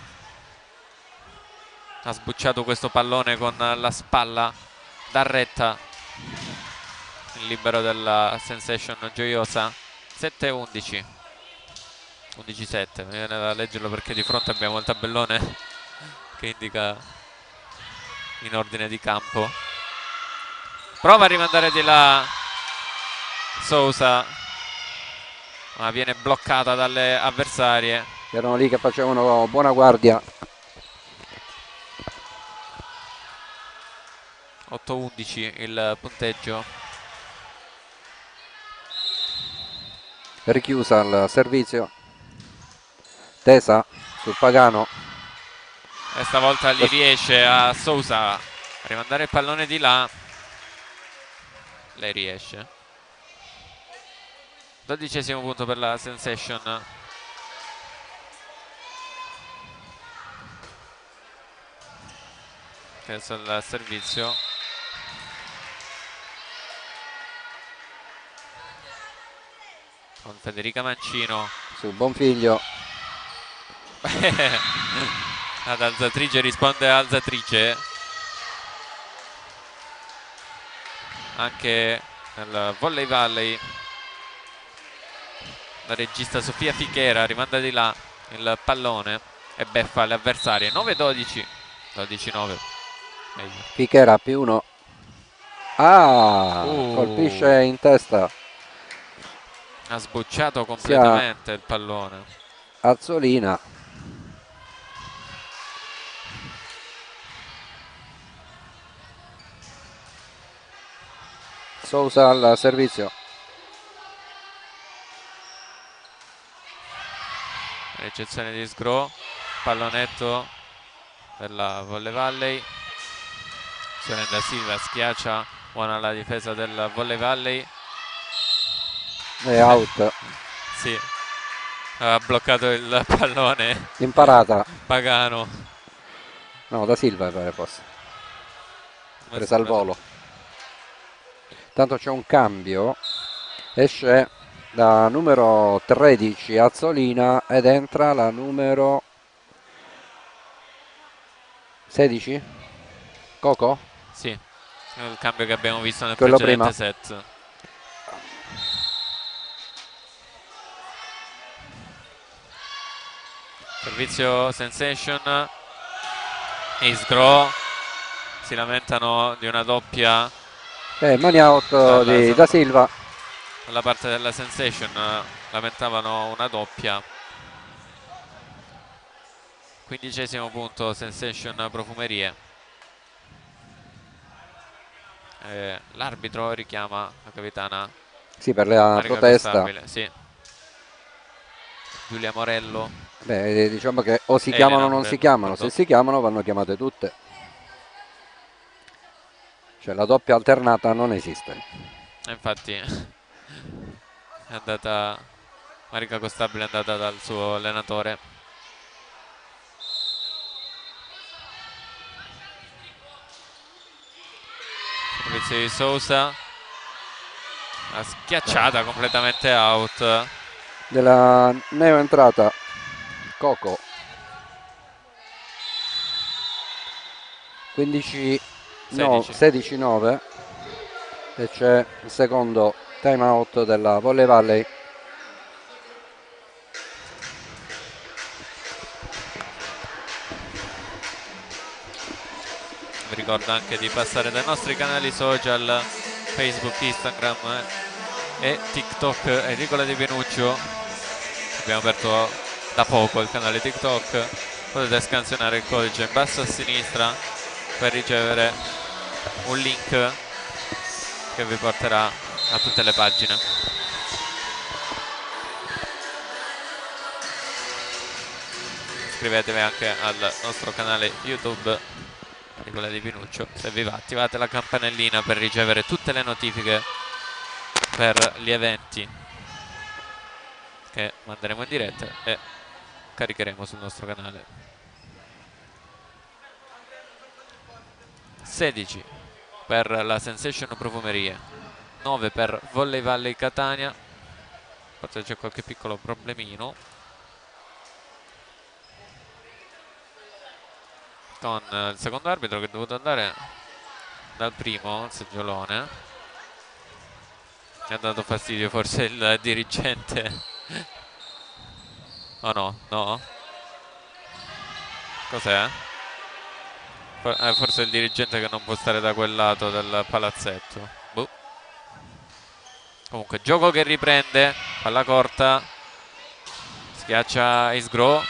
Ha sbucciato questo pallone con la spalla da retta. Il libero della Sensation Gioiosa. 7-11. 11-7. Mi viene da leggerlo perché di fronte abbiamo il tabellone che indica in ordine di campo. Prova a rimandare di là Sousa, ma viene bloccata dalle avversarie. Erano lì che facevano buona guardia. 8-11 il punteggio. Richiusa al servizio. Tesa sul Pagano. E stavolta gli riesce a Sousa a rimandare il pallone di là. Lei riesce. 12° punto per la Sensation. Adesso il servizio. Con Federica Mancino. Su Bonfiglio. Ad alzatrice risponde alzatrice. Anche nel Volley Valley la regista Sofia Fichera rimanda di là il pallone e beffa le avversarie. 9-12, 12-9. Fichera +1. Colpisce in testa. Ha sbocciato completamente il pallone. Azzolina. Sousa al servizio. ricezione di Sgro, pallonetto per la Volley Valley, da Silva schiaccia, buona la difesa del Volley Valley, è out. sì, ha bloccato il pallone Imparata. Pagano, No, da Silva pare fosse presa al volo. Tanto c'è un cambio, esce la numero 13 Azzolina ed entra la numero 16 Coco? Sì, il cambio che abbiamo visto nel Quello precedente prima. set. Servizio Sensation, Ace Grow, si lamentano di una doppia. Money out da Silva. Dalla parte della Sensation lamentavano una doppia. 15° punto Sensation Profumerie. L'arbitro richiama la capitana. Sì, per la Marica protesta. Costabile, sì. Giulia Morello. Beh, diciamo che o si Elena chiamano o non Morello, si chiamano. pardon. Se si chiamano vanno chiamate tutte. Cioè la doppia alternata non esiste. Infatti è andata, Marica Costabile è andata dal suo allenatore. Servizio di Sousa, la schiacciata completamente out della neo entrata Coco. 16-9 e c'è il secondo time out della Volley Valley. Vi ricordo anche di passare dai nostri canali social Facebook, Instagram e TikTok. Enrico Di Pinuccio, abbiamo aperto da poco il canale TikTok, potete scansionare il codice in basso a sinistra per ricevere un link che vi porterà a tutte le pagine. Iscrivetevi anche al nostro canale YouTube Nicola Di Pinuccio, se vi va attivate la campanellina per ricevere tutte le notifiche per gli eventi che manderemo in diretta e caricheremo sul nostro canale. 16 per la Sensation Profumerie, 9 per Volley Valley Catania, forse c'è qualche piccolo problemino con il secondo arbitro che è dovuto andare dal primo, il seggiolone. Mi ha dato fastidio forse il dirigente. Oh no, no. Cos'è? Forse il dirigente che non può stare da quel lato del palazzetto. Boh. Comunque gioco che riprende, palla corta, schiaccia Isgro,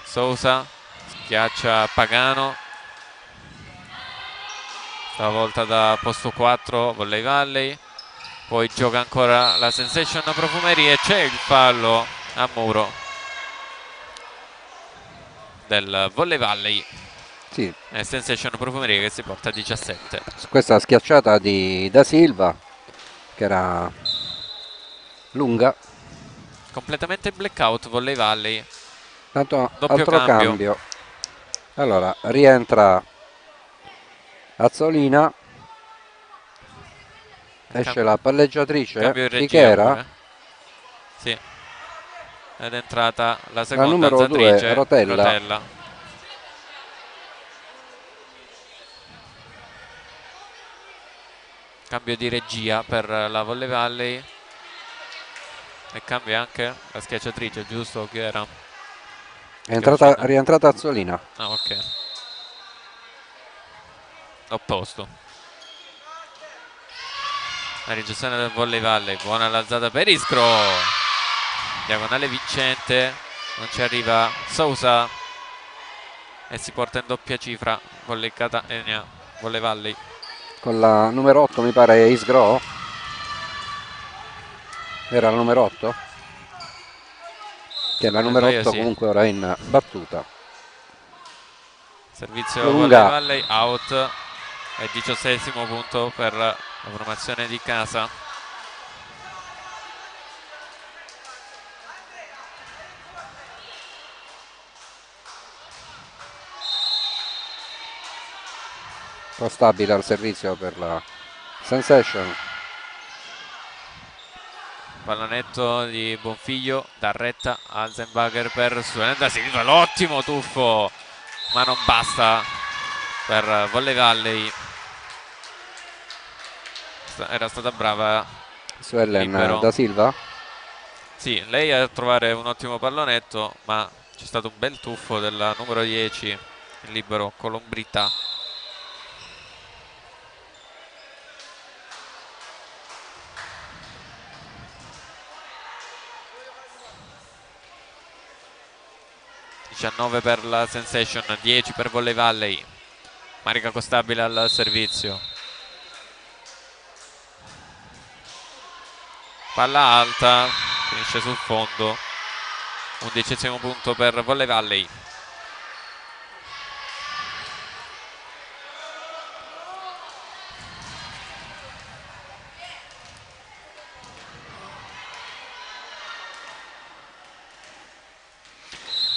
Sousa, schiaccia Pagano, stavolta da posto 4 Volley Valley, poi gioca ancora la Sensation Profumerie e c'è il fallo a muro del Volley Valley. Sì. Sensation Profumerie che si porta a 17. Questa schiacciata da Silva che era lunga. Completamente blackout Volley Valley. Tanto Doppio altro cambio. Allora rientra Azzolina, esce la palleggiatrice Fichera. Sì, ed è entrata la seconda la numero alzatrice 2 Rotella. Cambio di regia per la Volley Valley e cambia anche la schiacciatrice, giusto? Che era? È rientrata Azzolina. Ah, ok. Opposto. La ricezione del Volley Valley, buona l'alzata per Isgro. Diagonale vincente, non ci arriva Sousa e si porta in doppia cifra Volley Catania, Volley Valley. Con la numero 8 mi pare Isgro. Era la numero 8? che è la numero 8 comunque ora in battuta. Servizio Volley Valley, out, e 17° punto per la formazione di casa. Un po' stabile al servizio per la Sensation. Pallonetto di Bonfiglio, dà retta a Zenbacher per Suelen da Silva, l'ottimo tuffo, ma non basta per Volley Valley. Era stata brava Suelen da Silva? Sì, lei a trovare un ottimo pallonetto, ma c'è stato un bel tuffo della numero 10 in libero Colombrità. (19 per la Sensation, 10 per Volley Valley). Marica Costabile al servizio. Palla alta, finisce sul fondo. 11° punto per Volley Valley.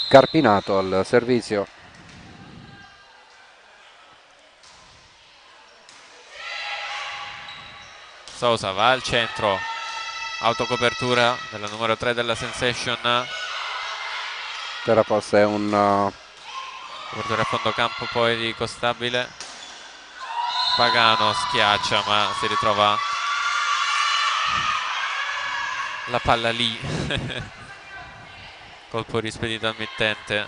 Carpinato al servizio. Sosa va al centro, autocopertura della numero 3 della Sensation. C'era forse un copertura a fondo campo poi di Costabile. Pagano schiaccia, ma si ritrova la palla lì. Colpo rispedito al mittente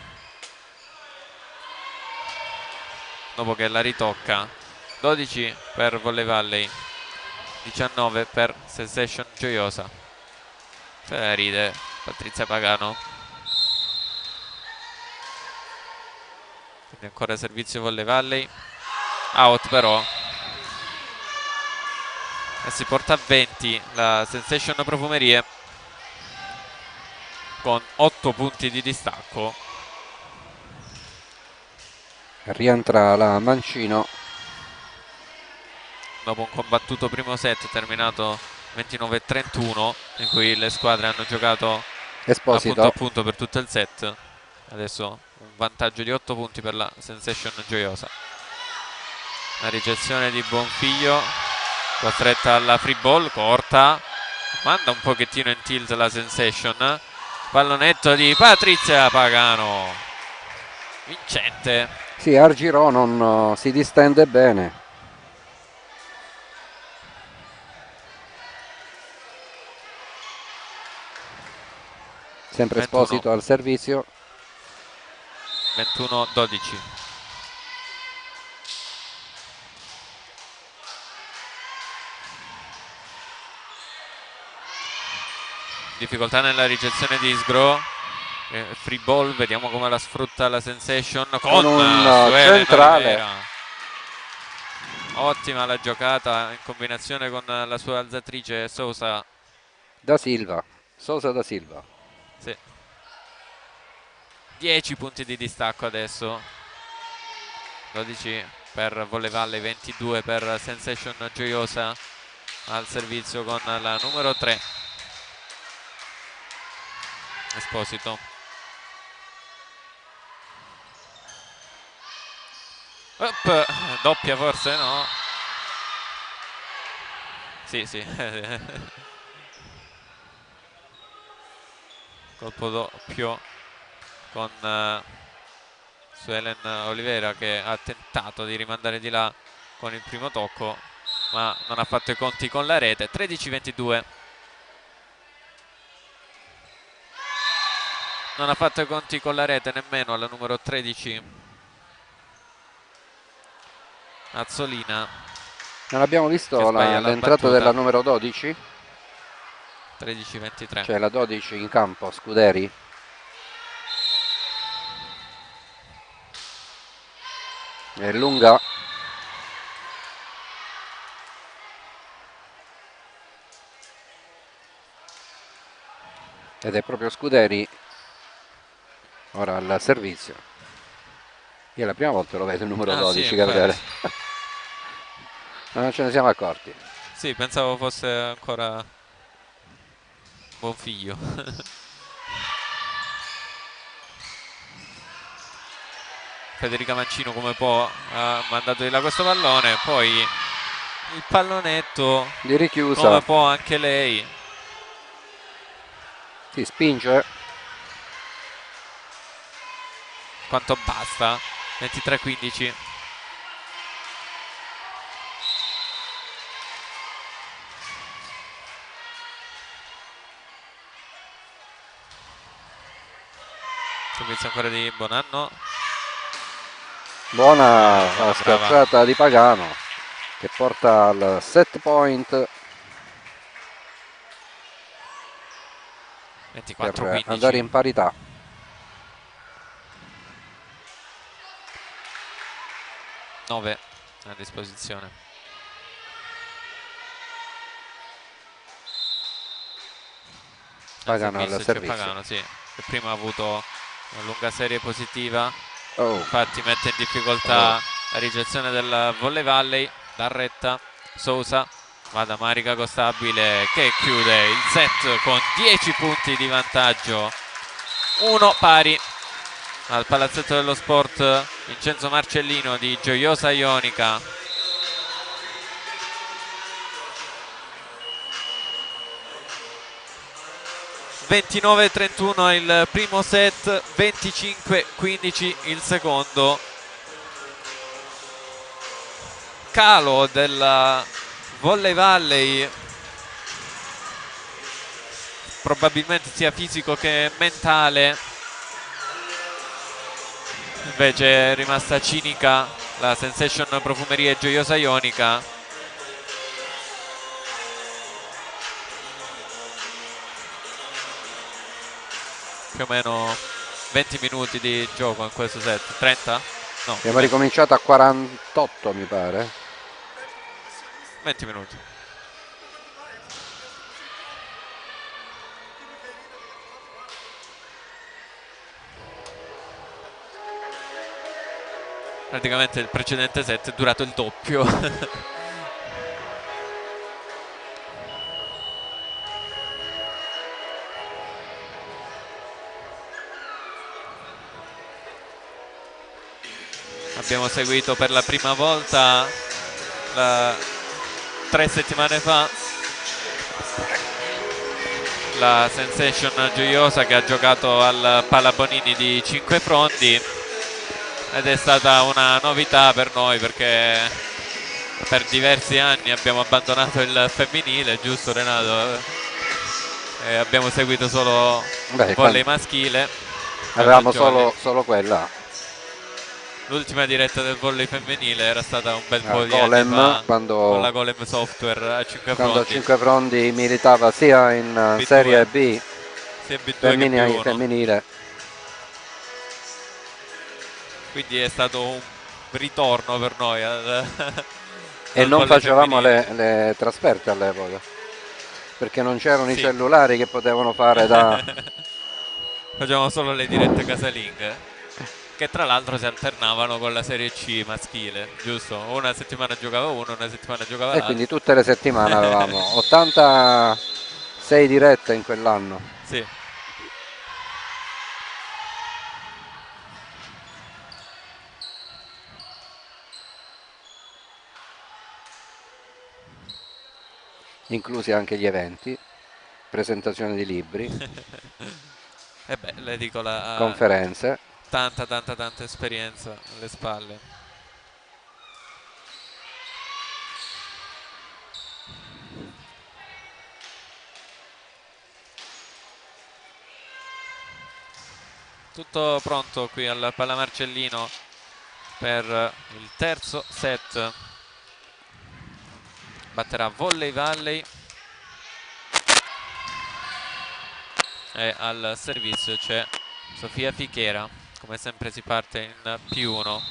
dopo che la ritocca. 12 per Volley Valley, 19 per Sensation Gioiosa. Se la ride Patrizia Pagano. Quindi ancora servizio Volley Valley, out però, e si porta a 20 la Sensation Profumerie con 8 punti di distacco. Rientra la Mancino Dopo un combattuto primo set terminato 29-31, in cui le squadre hanno giocato Esposito a punto per tutto il set. Adesso un vantaggio di 8 punti per la Sensation Gioiosa. La ricezione di Bonfiglio, costretta alla free ball, corta, manda un pochettino in tilt la Sensation. Pallonetto di Patrizia Pagano, vincente. Sì, Argiro non si distende bene. Sempre 21. Esposito al servizio. 21-12. Difficoltà nella ricezione di Sgro. Free ball, vediamo come la sfrutta la Sensation con un centrale. Ottima la giocata in combinazione con la sua alzatrice Sosa da Silva. Sosa da Silva. Sì. 10 punti di distacco adesso. 12 per Volley Valley, 22 per Sensation Gioiosa al servizio con la numero 3 Esposito. Doppia forse, no? Sì. Colpo doppio con Suelen Oliveira, che ha tentato di rimandare di là con il primo tocco, ma non ha fatto i conti con la rete. 13-22. Non ha fatto i conti con la rete nemmeno alla numero 13 Azzolina. Non abbiamo visto l'entrata della numero 12? 13-23. C'è la 12 in campo, Scuderi. È lunga. Ed è proprio Scuderi Ora al servizio. Io la prima volta lo vedo il numero 12, sì, Gabriele. Non ce ne siamo accorti. Sì, pensavo fosse ancora buon figlio. Federica Mancino come può ha mandato di là questo pallone, poi il pallonetto Di richiusa. come può anche lei. Si spinge. Quanto basta? 23-15. Servizio ancora di Bonanno. Buona la brava. schiacciata di Pagano che porta al set point 24-15. per andare in parità. Nove a disposizione. Pagano al servizio. Pagano, sì, che prima ha avuto una lunga serie positiva. Oh. Infatti mette in difficoltà la ricezione del Volley Valley. Larretta, Sousa, va da Marica Costabile che chiude il set con 10 punti di vantaggio. 1 pari al Palazzetto dello Sport Vincenzo Marcellino di Gioiosa Ionica. (29-31) il primo set, 25-15 il secondo. Calo del Volley Valley, probabilmente sia fisico che mentale. Invece è rimasta cinica la Sensation Profumerie Gioiosa Ionica. Più o meno 20 minuti di gioco in questo set. 30? No. Abbiamo ricominciato a 48 mi pare. 20 minuti. Praticamente il precedente set è durato il doppio. Abbiamo seguito per la prima volta 3 settimane fa la Sensation Gioiosa che ha giocato al Palabonini di Cinque Fronti ed è stata una novità per noi perché per diversi anni abbiamo abbandonato il femminile, giusto Renato? E abbiamo seguito solo volley maschile. Avevamo solo quella. L'ultima diretta del volley femminile era stata un bel po' di Golem, anni fa quando, con la Golem Software a Cinque quando Fronti. Cinque Fronti militava sia in B2, Serie B sia B2 femminile. Quindi è stato un ritorno per noi e non facevamo le trasferte all'epoca perché non c'erano i cellulari che potevano fare da facevamo solo le dirette casalinghe che tra l'altro si alternavano con la Serie C maschile, giusto? Una settimana giocava uno, una settimana giocava l'altro. E quindi tutte le settimane avevamo 86 dirette in quell'anno. Sì. Inclusi anche gli eventi, presentazione di libri, e beh, le dico conferenze. Tanta esperienza alle spalle. Tutto pronto qui al Pallamarcellino per il terzo set. Batterà Volley Valley e al servizio c'è Sofia Fichera. Come sempre si parte in +1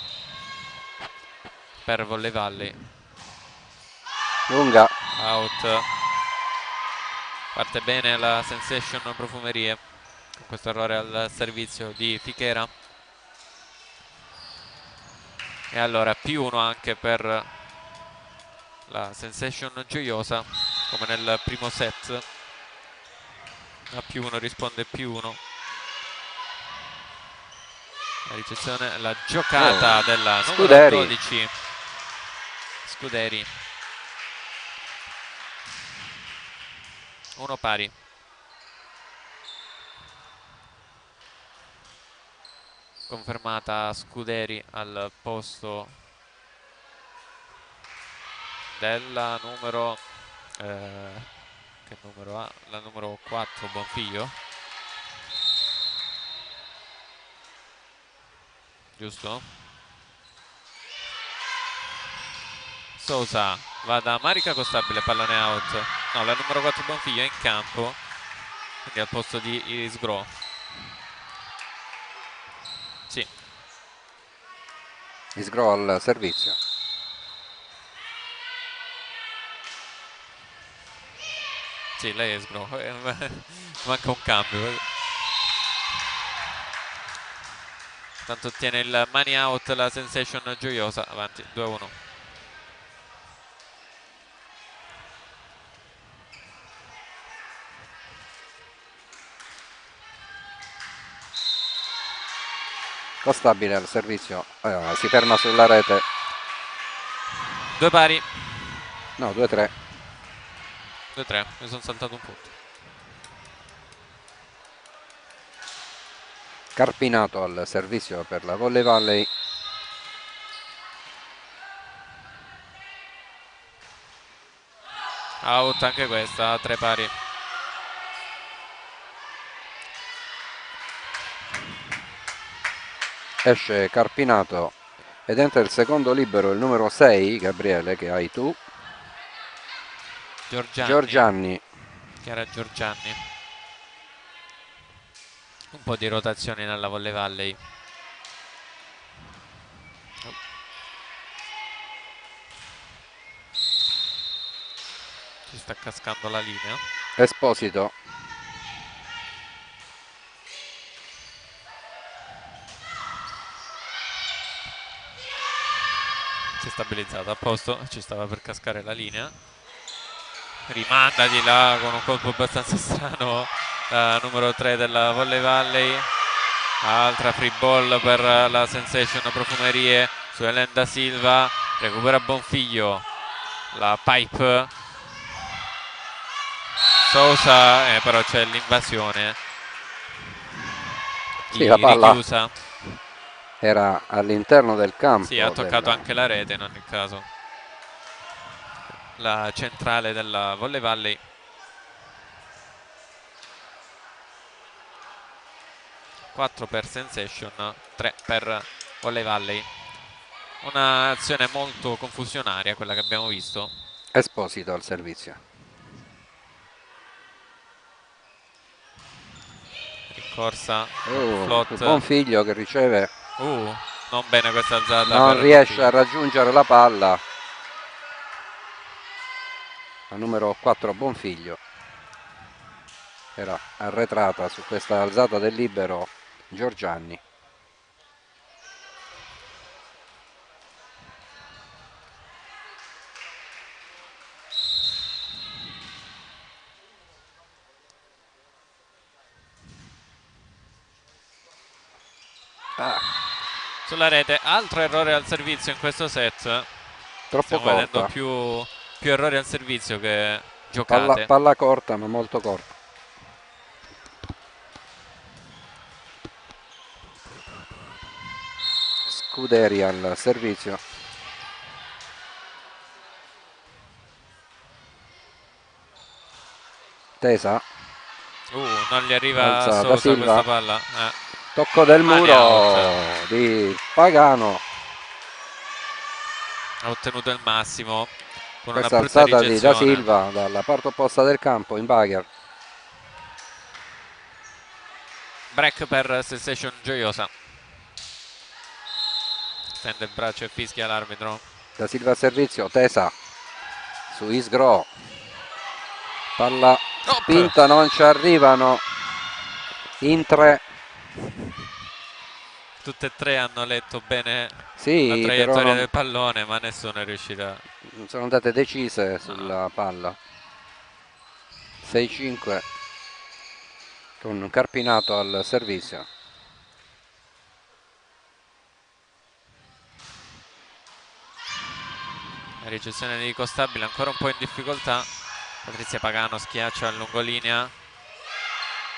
per Volley Valley. Lunga. Out. Parte bene la Sensation Profumerie. con questo errore al servizio di Fichera. E allora +1 anche per la Sensation Gioiosa, come nel primo set. A +1 risponde +1. La ricezione, la giocata della numero Scuderi. 12 Scuderi. 1 pari. Confermata Scuderi al posto della numero che numero ha? La numero 4 Bonfiglio, giusto? Sousa va da Marica Costabile, pallone out. No, la numero 4 Bonfiglio è in campo, quindi al posto di Isgro. Sì. Isgro al servizio. Sì, lei è Isgro. Manca un cambio. Tanto ottiene il money out la Sensation Gioiosa, avanti 2-1. Costabile al servizio, si ferma sulla rete. 2 pari. No, 2-3. 2-3, mi sono saltato un punto. Carpinato al servizio per la Volley Valley. Out anche questa, 3 pari. Esce Carpinato ed entra il secondo libero, il numero 6, Gabriele, che hai tu. Giorgianni. Chiara Giorgianni. Un po' di rotazioni nella Volley Valley. Ci sta cascando la linea. Esposito. Si è stabilizzato a posto, ci stava per cascare la linea. Rimanda di là con un colpo abbastanza strano la numero 3 della Volley Valley. Altra free ball per la Sensation Profumerie su Helen da Silva. Recupera Bonfiglio. La pipe. Sousa, però c'è l'invasione. Sì, la palla Richiusa. era all'interno del campo. Sì, ha toccato anche la rete in ogni caso. La centrale della Volley Valley. (4 per Sensation, 3 per Volley Valley). Un'azione molto confusionaria quella che abbiamo visto. Esposito al servizio. Rincorsa. Bonfiglio che riceve. Non bene questa alzata. Non riesce a raggiungere la palla. La numero 4 Bonfiglio. Era arretrata su questa alzata del libero Giorgianni. Sulla rete, altro errore al servizio in questo set. Troppo Stiamo corta. vedendo più errori al servizio che giocate. Palla corta, ma molto corta. Scuderi al servizio. Tesa. Non gli arriva a Sousa questa palla. Tocco del muro di Pagano. Ha ottenuto il massimo con questa una brutta alzata ricezione di Da Silva dalla parte opposta del campo in bagger. Break per Sensation Gioiosa. Stende il braccio e fischia l'arbitro. Da Silva al servizio, Tesa su Isgro. Palla spinta, non ci arrivano in 3. Tutte e tre hanno letto bene Sì, la però traiettoria del pallone, ma nessuno è riuscito a... non sono andate decise No. sulla palla. 6-5 con Carpinato al servizio. La ricezione di Costabile ancora un po' in difficoltà. Patrizia Pagano schiaccia a lungolinea.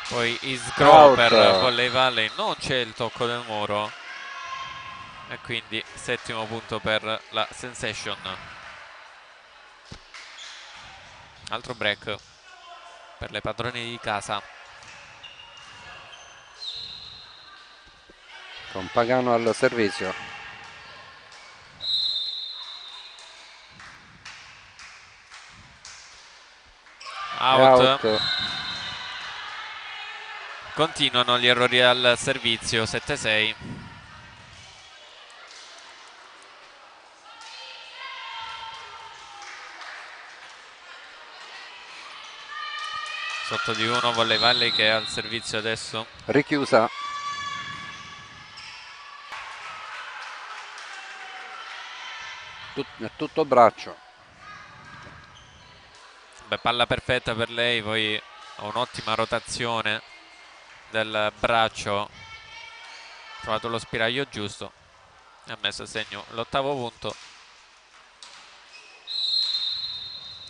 Poi Isgro per Volley Valley. Non c'è il tocco del muro. E quindi settimo punto per la Sensation. Altro break per le padrone di casa. Con Pagano al servizio. Out. Continuano gli errori al servizio. 7-6. Sotto di uno Volley Valley che è al servizio adesso. Richiusa. Tutto braccio. Beh, palla perfetta per lei, poi ha un'ottima rotazione del braccio. Ha trovato lo spiraglio giusto e ha messo a segno l'8º punto.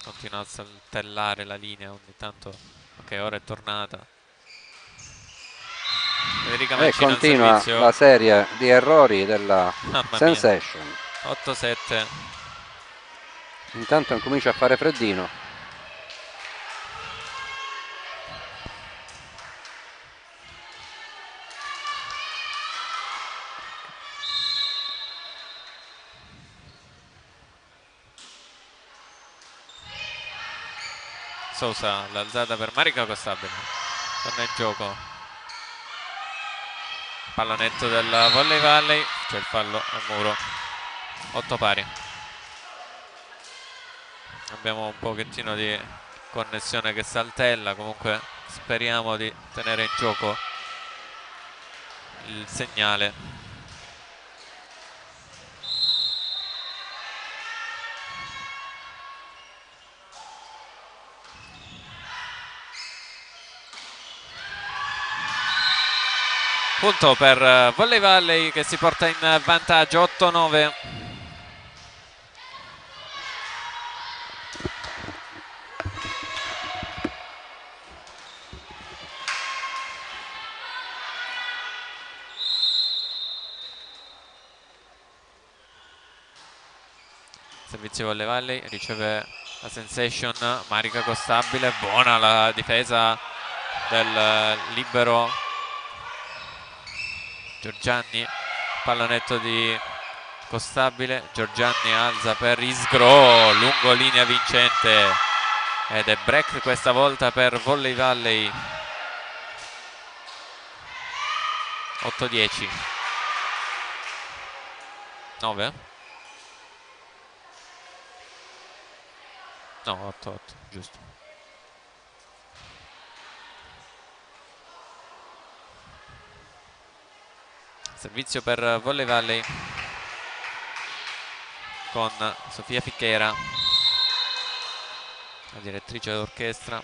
Continua a saltellare la linea ogni tanto. Ok, ora è tornata. Federica Mancino al continua servizio. la serie di errori della Sensation. 8-7. Intanto incomincia a fare freddino. Sousa, l'alzata per Marica Costabile. Torna in gioco. Pallonetto del Volley Valley. C'è il fallo al muro. 8 pari. Abbiamo un pochettino di connessione che saltella. Comunque speriamo di tenere in gioco il segnale. Punto per Volley Valley che si porta in vantaggio 8-9. Servizio Volley Valley, riceve la Sensation, Marica Costabile, buona la difesa del libero Giorgianni, pallonetto di Costabile, Giorgianni alza per Isgro, lungo linea vincente ed è break questa volta per Volley Valley. 8-10. 9? No, 8-8, giusto. Servizio per Volley Valley con Sofia Ficchera, la direttrice d'orchestra,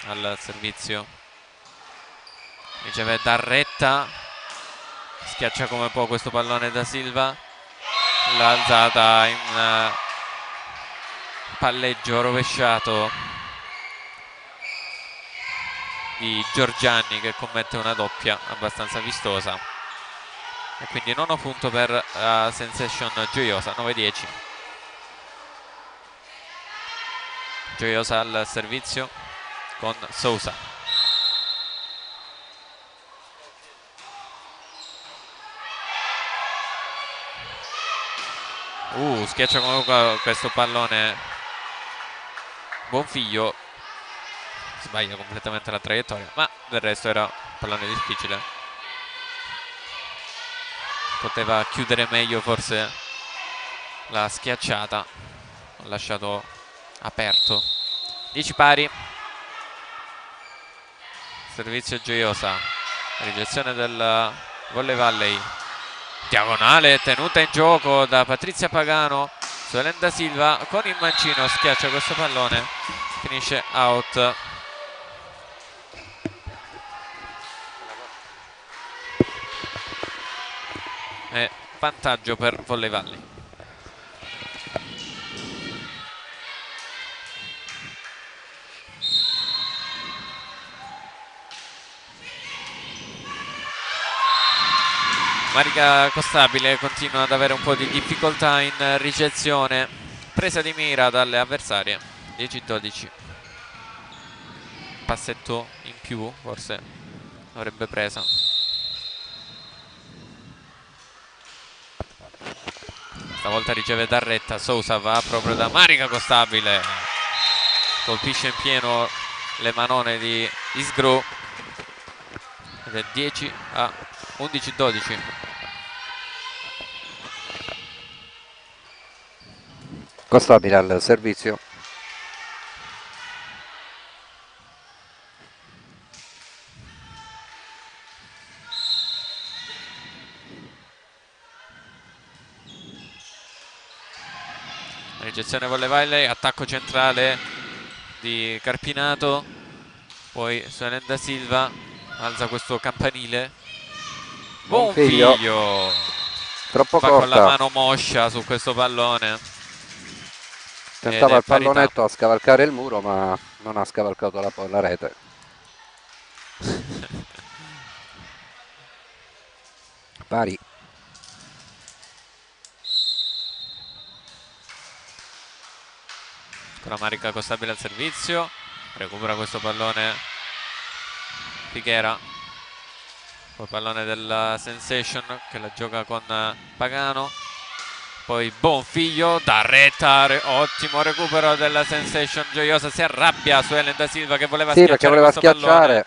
al servizio. Riceve Darretta, schiaccia come può questo pallone da Silva, l'alzata in palleggio rovesciato di Giorgianni che commette una doppia abbastanza vistosa e quindi nono punto per Sensation Gioiosa. 9-10. Gioiosa al servizio con Sousa. Schiaccia comunque questo pallone Bonfiglio, sbaglia completamente la traiettoria, ma del resto era un pallone difficile. Poteva chiudere meglio forse la schiacciata, ho lasciato aperto. 10 pari. Servizio Gioiosa. ricezione del Volley Valley, diagonale tenuta in gioco da Patrizia Pagano. Suelen da Silva con il mancino schiaccia questo pallone, finisce out. E vantaggio per Volley Valley. Marica Costabile continua ad avere un po' di difficoltà in ricezione, presa di mira dalle avversarie. 10-12, passetto in più forse avrebbe presa. Stavolta riceve da retta, Sousa va proprio da Marica Costabile, colpisce in pieno le manone di Isgru ed è 10-11-12. Costabile al servizio. Ricezione Volley Valley, attacco centrale di Carpinato, poi Suelen da Silva alza questo campanile. Bonfiglio, troppo va con la corta. mano moscia su questo pallone. Tentava il pallonetto a scavalcare il muro, ma non ha scavalcato la rete. Pari. Con la Marica Costabile al servizio, recupera questo pallone Fichera, poi pallone della Sensation che la gioca con Pagano, poi Bonfiglio da retta, ottimo recupero della Sensation. Gioiosa si arrabbia su Ellen da Silva che voleva sì, perché voleva schiacciare.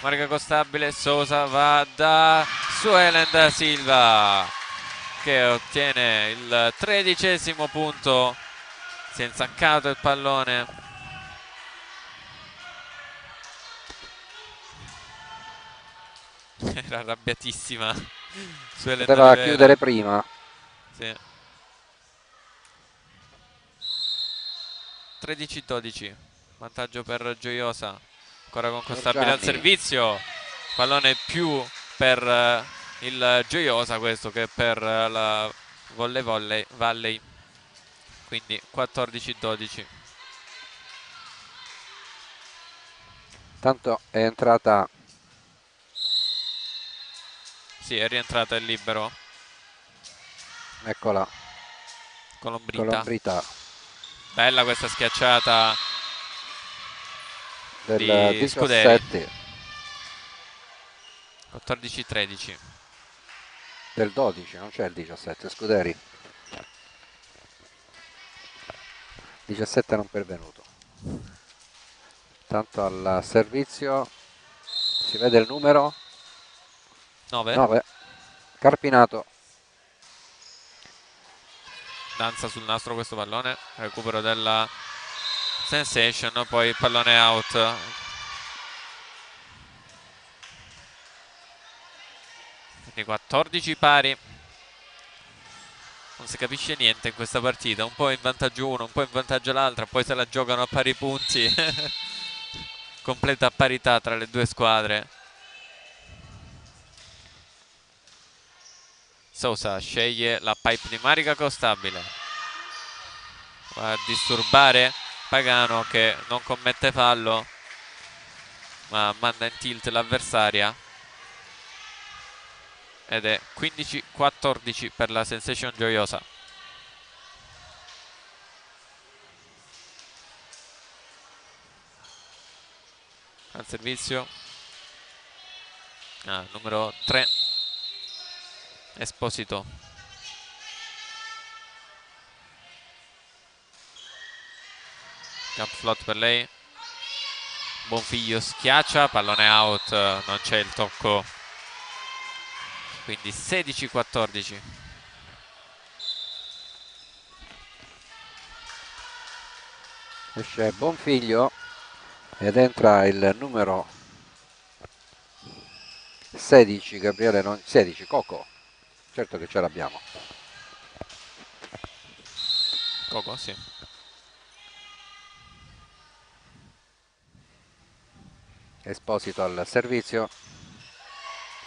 Marica Costabile, Sousa va da Suelen da Silva che ottiene il 13° punto. Si è insaccato il pallone. Era arrabbiatissima. Poteva chiudere prima. Sì. 13-12. Vantaggio per Gioiosa. Ancora con Costabile al servizio. Pallone più per il Gioiosa questo che per la Volley Valley. Quindi 14-12. Tanto è entrata. Sì, è rientrata il libero. Eccola. Colombrita. Bella questa schiacciata del di 17. 14-13. Del 12, non c'è il 17, Scuderi. 17 non pervenuto. Tanto al servizio si vede il numero 9. Carpinato. Danza sul nastro questo pallone, recupero della Sensation, poi il pallone out. Quindi 14 pari. Non si capisce niente in questa partita, un po' in vantaggio uno, un po' in vantaggio l'altra, poi se la giocano a pari punti. Completa parità tra le due squadre. Sousa sceglie la pipe di Marica Costabile, va a disturbare Pagano che non commette fallo ma manda in tilt l'avversaria ed è 15-14 per la Sensation Gioiosa. Al servizio numero 3 Esposito. Jump float per lei. Bonfiglio schiaccia, pallone out, non c'è il tocco. Quindi 16-14. Esce Bonfiglio ed entra il numero 16 Gabriele, 16 Coco, certo che ce l'abbiamo. Coco, sì. Esposito al servizio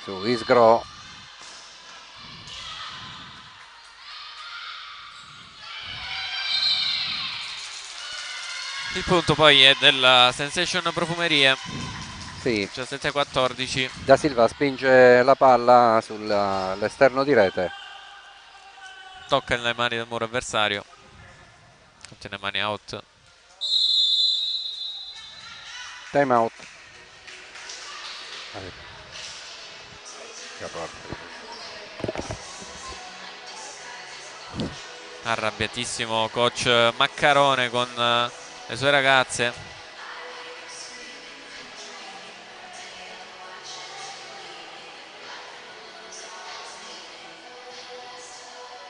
su Isgro. Il punto poi è della Sensation Profumerie. Sì. 17-14. Da Silva spinge la palla sull'esterno di rete. Tocca nelle mani del muro avversario. Ottiene mani out. Time out. Arrabbiatissimo coach Maccarone con le sue ragazze.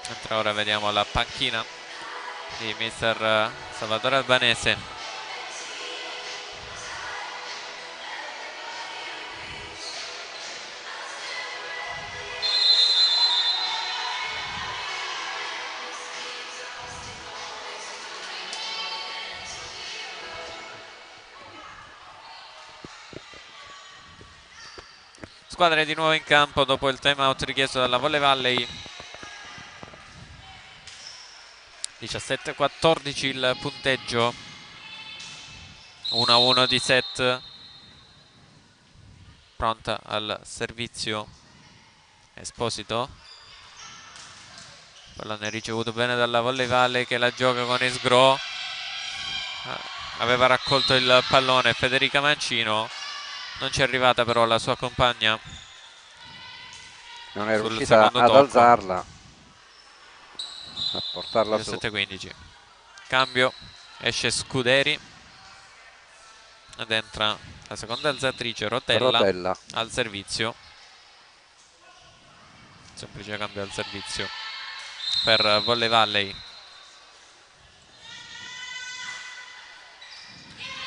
Mentre ora vediamo la panchina di mister Salvatore Albanese. Squadre di nuovo in campo dopo il time out richiesto dalla Volley Valley. 17-14 il punteggio. 1-1 di set. Pronta al servizio Esposito. Pallone ricevuto bene dalla Volley Valley che la gioca con Isgro. Aveva raccolto il pallone Federica Mancino. Non ci è arrivata però la sua compagna. Non è riuscita ad alzarla, a portarla 17-15. Su. Cambio, esce Scuderi ed entra la seconda alzatrice Rotella al servizio. Semplice cambio al servizio per Volley Valley.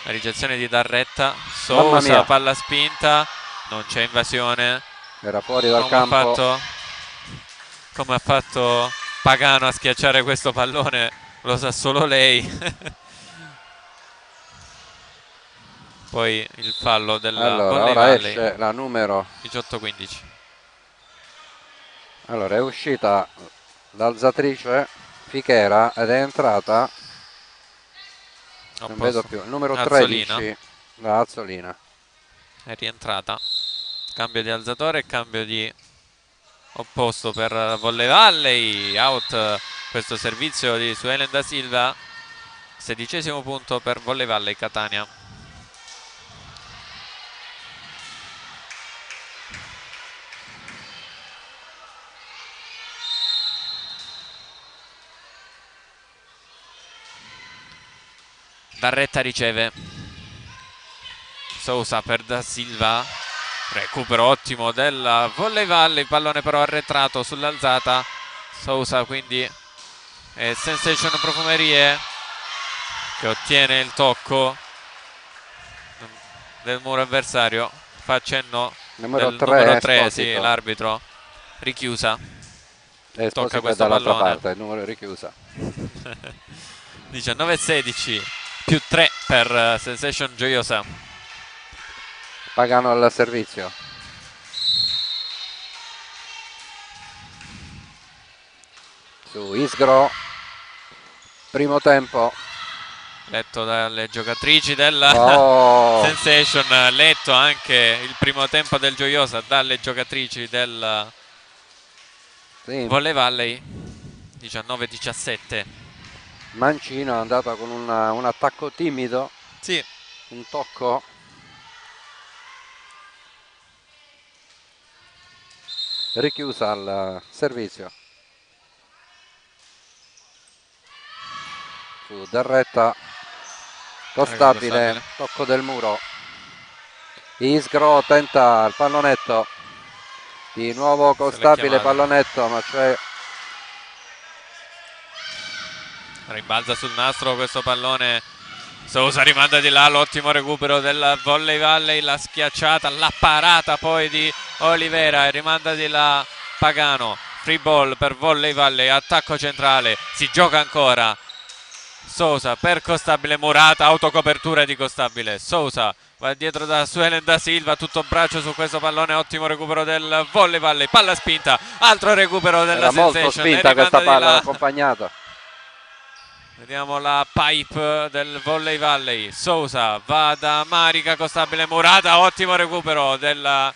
La ricezione di Darretta, Sousa, palla spinta, non c'è invasione. Era fuori dal campo. Come ha fatto Pagano a schiacciare questo pallone, lo sa solo lei. Poi il fallo della Volley ora Valley. Esce la numero 18-15. Allora è uscita l'alzatrice Fichera ed è entrata, non vedo più, il numero Azzolina. 13, la Azzolina. È rientrata. Cambio di alzatore e cambio di opposto per Volley Valley. Out questo servizio di Suelen da Silva. 16° punto per Volley Valley Catania. Darretta riceve. Sousa per da Silva. Recupero ottimo della Volley Valley. Pallone però arretrato sull'alzata. Sousa quindi è Sensation Profumerie che ottiene il tocco del muro avversario. Fa accenno numero 3, sì, l'arbitro. Richiusa. Tocca questo dall'altra parte, il numero è richiusa. 19-16 più 3 per Sensation Gioiosa. Pagano al servizio. Su Isgro. Primo tempo. Letto dalle giocatrici della Sensation. Letto anche il primo tempo del Gioiosa dalle giocatrici del Volley Valley. 19-17. Mancino è andata con un attacco timido. Sì. Un tocco. Richiusa al servizio. Su Darretta. Costabile. Tocco del muro. Isgro tenta il pallonetto. Di nuovo Costabile pallonetto, ma c'è... Rimbalza sul nastro questo pallone. Sousa rimanda di là, l'ottimo recupero del Volley Valley, la schiacciata, la parata poi di Olivera, rimanda di là Pagano, free ball per Volley Valley, attacco centrale, si gioca ancora. Sousa per Costabile, Murata, autocopertura di Costabile, Sousa va dietro da Suelen da Silva, tutto braccio su questo pallone, ottimo recupero del Volley Valley, palla spinta, altro recupero della Era molto Sensation, spinta questa palla accompagnata. Vediamo la pipe del Volley Valley. Sousa va da Marica, Costabile, Murata, ottimo recupero del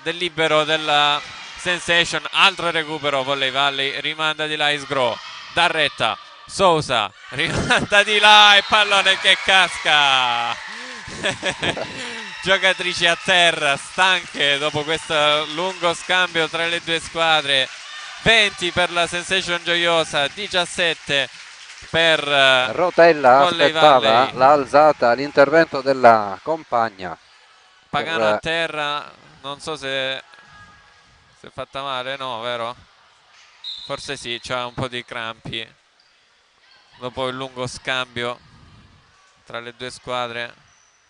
libero della Sensation, altro recupero Volley Valley, rimanda di là Isgro, dà retta Sousa, rimanda di là e pallone che casca. Giocatrici a terra, stanche dopo questo lungo scambio tra le due squadre. 20 per la Sensation Gioiosa, 17 per Rotella Volley aspettava Valley. l'alzata, l'intervento della compagna. Pagano a terra, non so se si è fatta male, no, vero? Forse sì, c'ha un po' di crampi dopo il lungo scambio tra le due squadre.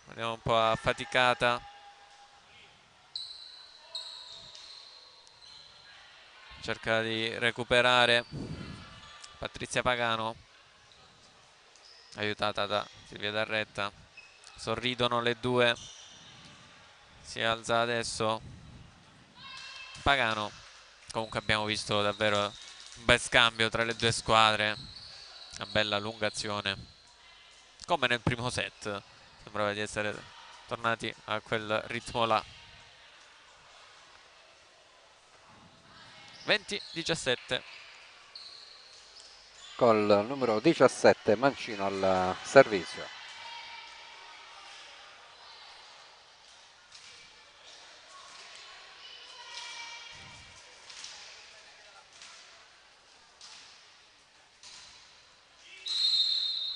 Vediamo un po' affaticata. Cerca di recuperare Patrizia Pagano, aiutata da Silvia Darretta. Sorridono le due. Si alza adesso Pagano. Comunque abbiamo visto davvero un bel scambio tra le due squadre, una bella allungazione, come nel primo set. Sembrava di essere tornati a quel ritmo là. 20-17. Col numero 17 Mancino al servizio.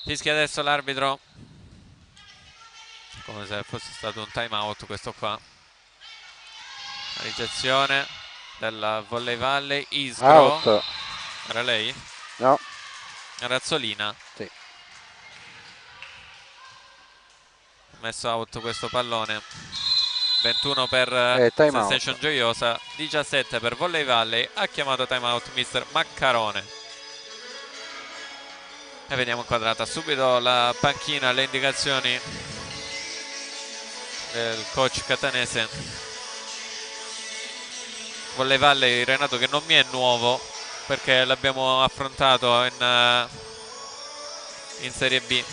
Fischia adesso l'arbitro, come se fosse stato un time out questo qua. La ricezione della Volley Valley. Isgro. Out. Era lei? No. Razzolina. Sì. Messo out questo pallone. 21 per out. Sensation Gioiosa, 17 per Volley Valley. Ha chiamato time out Mr. Maccarone. E vediamo inquadrata subito la panchina, le indicazioni del coach catanese. Volley Valley, Renato, che non mi è nuovo perché l'abbiamo affrontato in Serie B.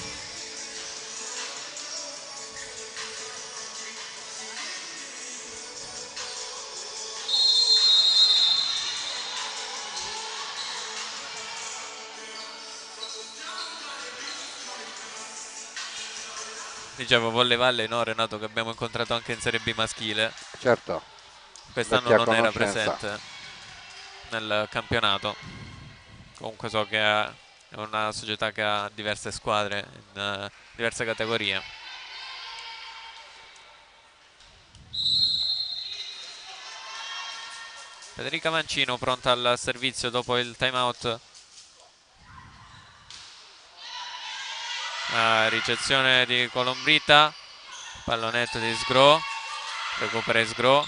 Dicevo Volley Valley, no Renato, che abbiamo incontrato anche in Serie B maschile. Certo. Quest'anno non era presente nel campionato. Comunque so che è una società che ha diverse squadre in diverse categorie. Federica Mancino pronta al servizio dopo il time out. Ricezione di Colombrita, pallonetto di Sgro, recupera Sgro,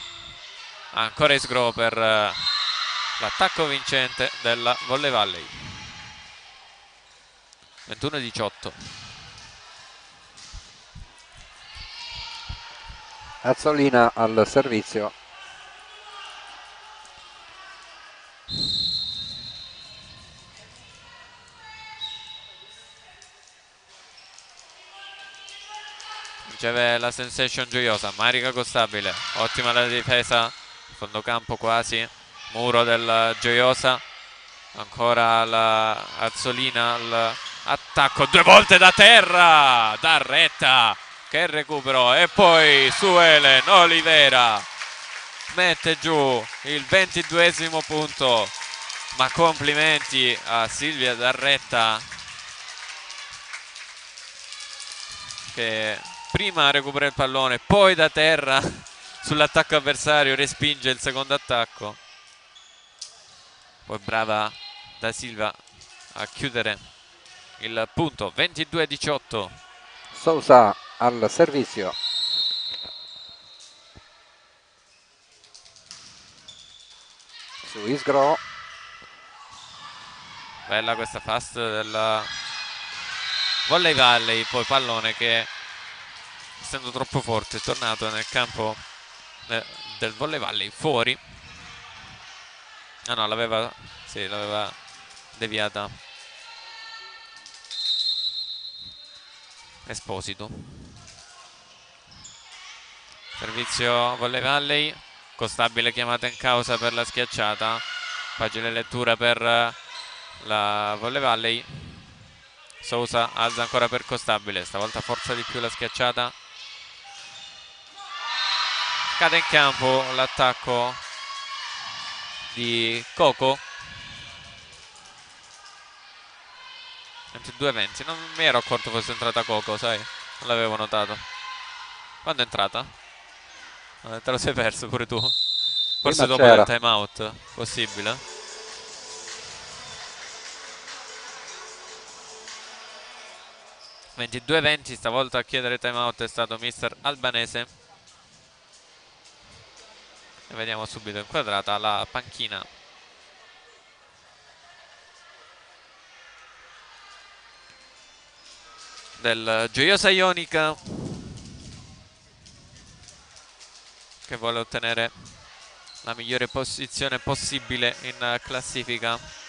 ancora Sgro per l'attacco vincente della Volley Valley. 21-18. Azzolina al servizio. Riceve la Sensation Gioiosa, Marica Costabile, ottima la difesa, fondo campo quasi, muro del Gioiosa, ancora la Azzolina all'attacco, 2 volte da terra, da retta, che recupero, e poi Suelen Olivera mette giù il 22esimo punto, ma complimenti a Silvia Darretta che prima recupera il pallone, poi da terra sull'attacco avversario respinge il secondo attacco. Poi brava da Silva a chiudere il punto. 22-18. Sousa al servizio. su Isgro. Bella questa fast del Volley Valley, poi pallone che essendo troppo forte è tornato nel campo del Volley Valley, fuori. Ah no, l'aveva deviata Esposito. Servizio Volley Valley, Costabile chiamata in causa per la schiacciata, facile lettura per la Volley Valley. Sousa alza ancora per Costabile, stavolta forza di più la schiacciata. Cade in campo l'attacco di Coco. 22-20, non mi ero accorto fosse entrata Coco, sai, non l'avevo notato. Quando è entrata? Te lo sei perso pure tu? Forse dopo il time out, possibile? (22-20), stavolta a chiedere time out è stato mister Albanese. E vediamo subito inquadrata la panchina del Gioiosa Ionica, che vuole ottenere la migliore posizione possibile in classifica.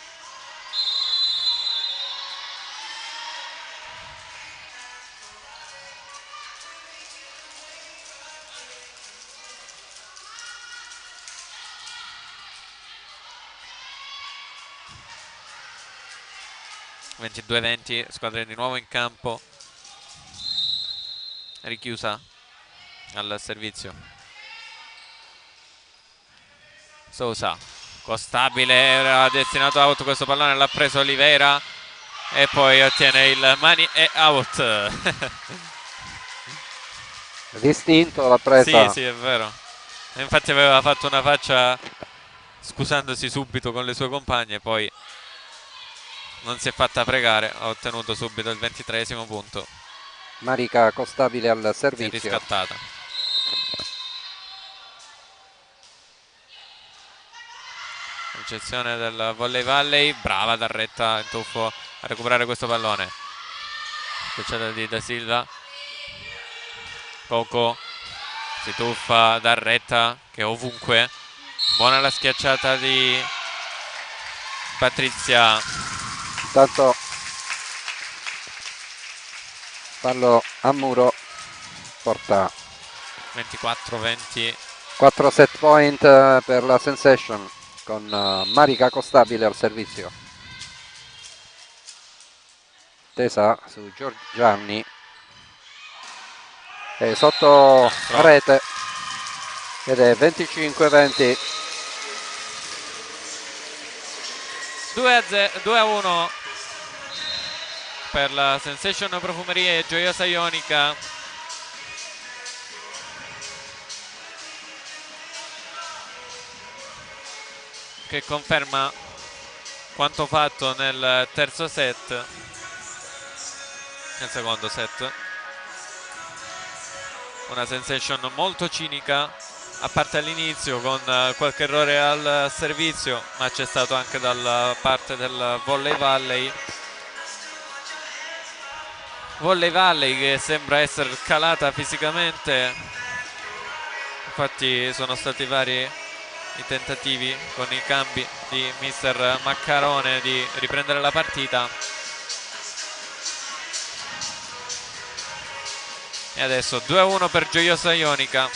(22-20), squadre di nuovo in campo, richiusa al servizio. Sousa, Costabile, era destinato out questo pallone, l'ha preso Oliveira e poi ottiene il mani e out. Distinto l'ha presa. Sì, è vero. Infatti aveva fatto una faccia scusandosi subito con le sue compagne, poi non si è fatta pregare, ha ottenuto subito il 23esimo punto. Marica Costabile al servizio. Si è riscattata. Ricezione del Volley Valley, brava Darretta in tuffo a recuperare questo pallone. Schiacciata di Da Silva. Coco si tuffa, Darretta che è ovunque. Buona la schiacciata di Patrizia. Intanto fallo a muro, porta 24-20. 4 set point per la Sensation con Marica Costabile al servizio. Tesa su Giorgianni e sotto rete ed è 25-20. 2-1 per la Sensation Profumerie e Gioiosa Ionica. Che conferma quanto fatto nel terzo set, nel secondo set. Una Sensation molto cinica, a parte all'inizio con qualche errore al servizio, ma c'è stato anche dalla parte del Volley Valley. Volley Valley che sembra essere calata fisicamente, infatti sono stati vari i tentativi con i cambi di mister Maccarone di riprendere la partita. E adesso 2-1 per Gioiosa Ionica,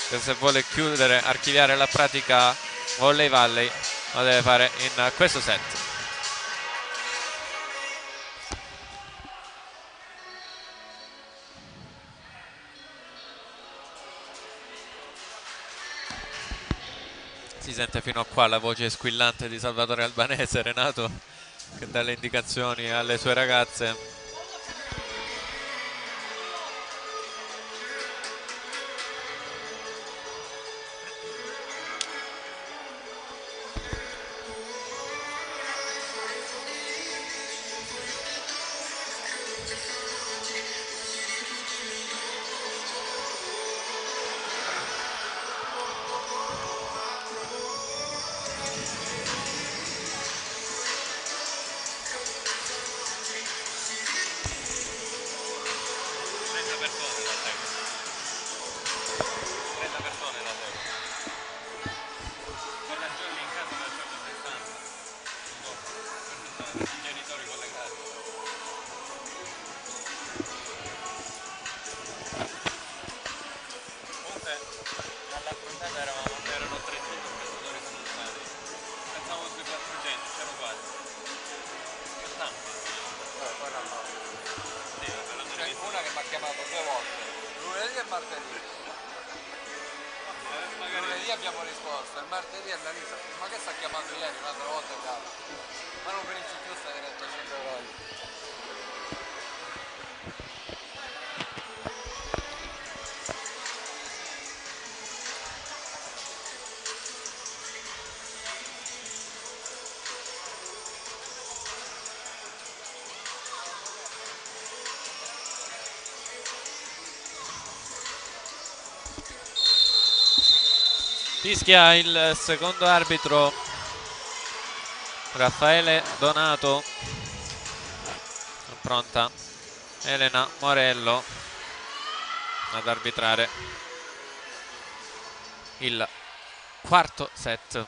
che se vuole chiudere, archiviare la pratica Volley Valley lo deve fare in questo set. Si sente fino a qua la voce squillante di Salvatore Albanese, Renato, che dà le indicazioni alle sue ragazze. All'affrontata erano 300 spettatori simultanei. Pensavo sui 400, c'ero quasi. Che tanto? Poi una mano. Sì, vabbè, l'hanno C'è rivisto. una che mi ha chiamato 2 volte, lunedì e martedì. Magari Lunedì abbiamo risposto, e martedì è Annalisa. Ma che sta chiamando ieri un'altra volta e cavolo? Ma non finisci più sta diretta 100 volte. fischia il secondo arbitro Raffaele Donato. Pronta Elena Morello ad arbitrare il quarto set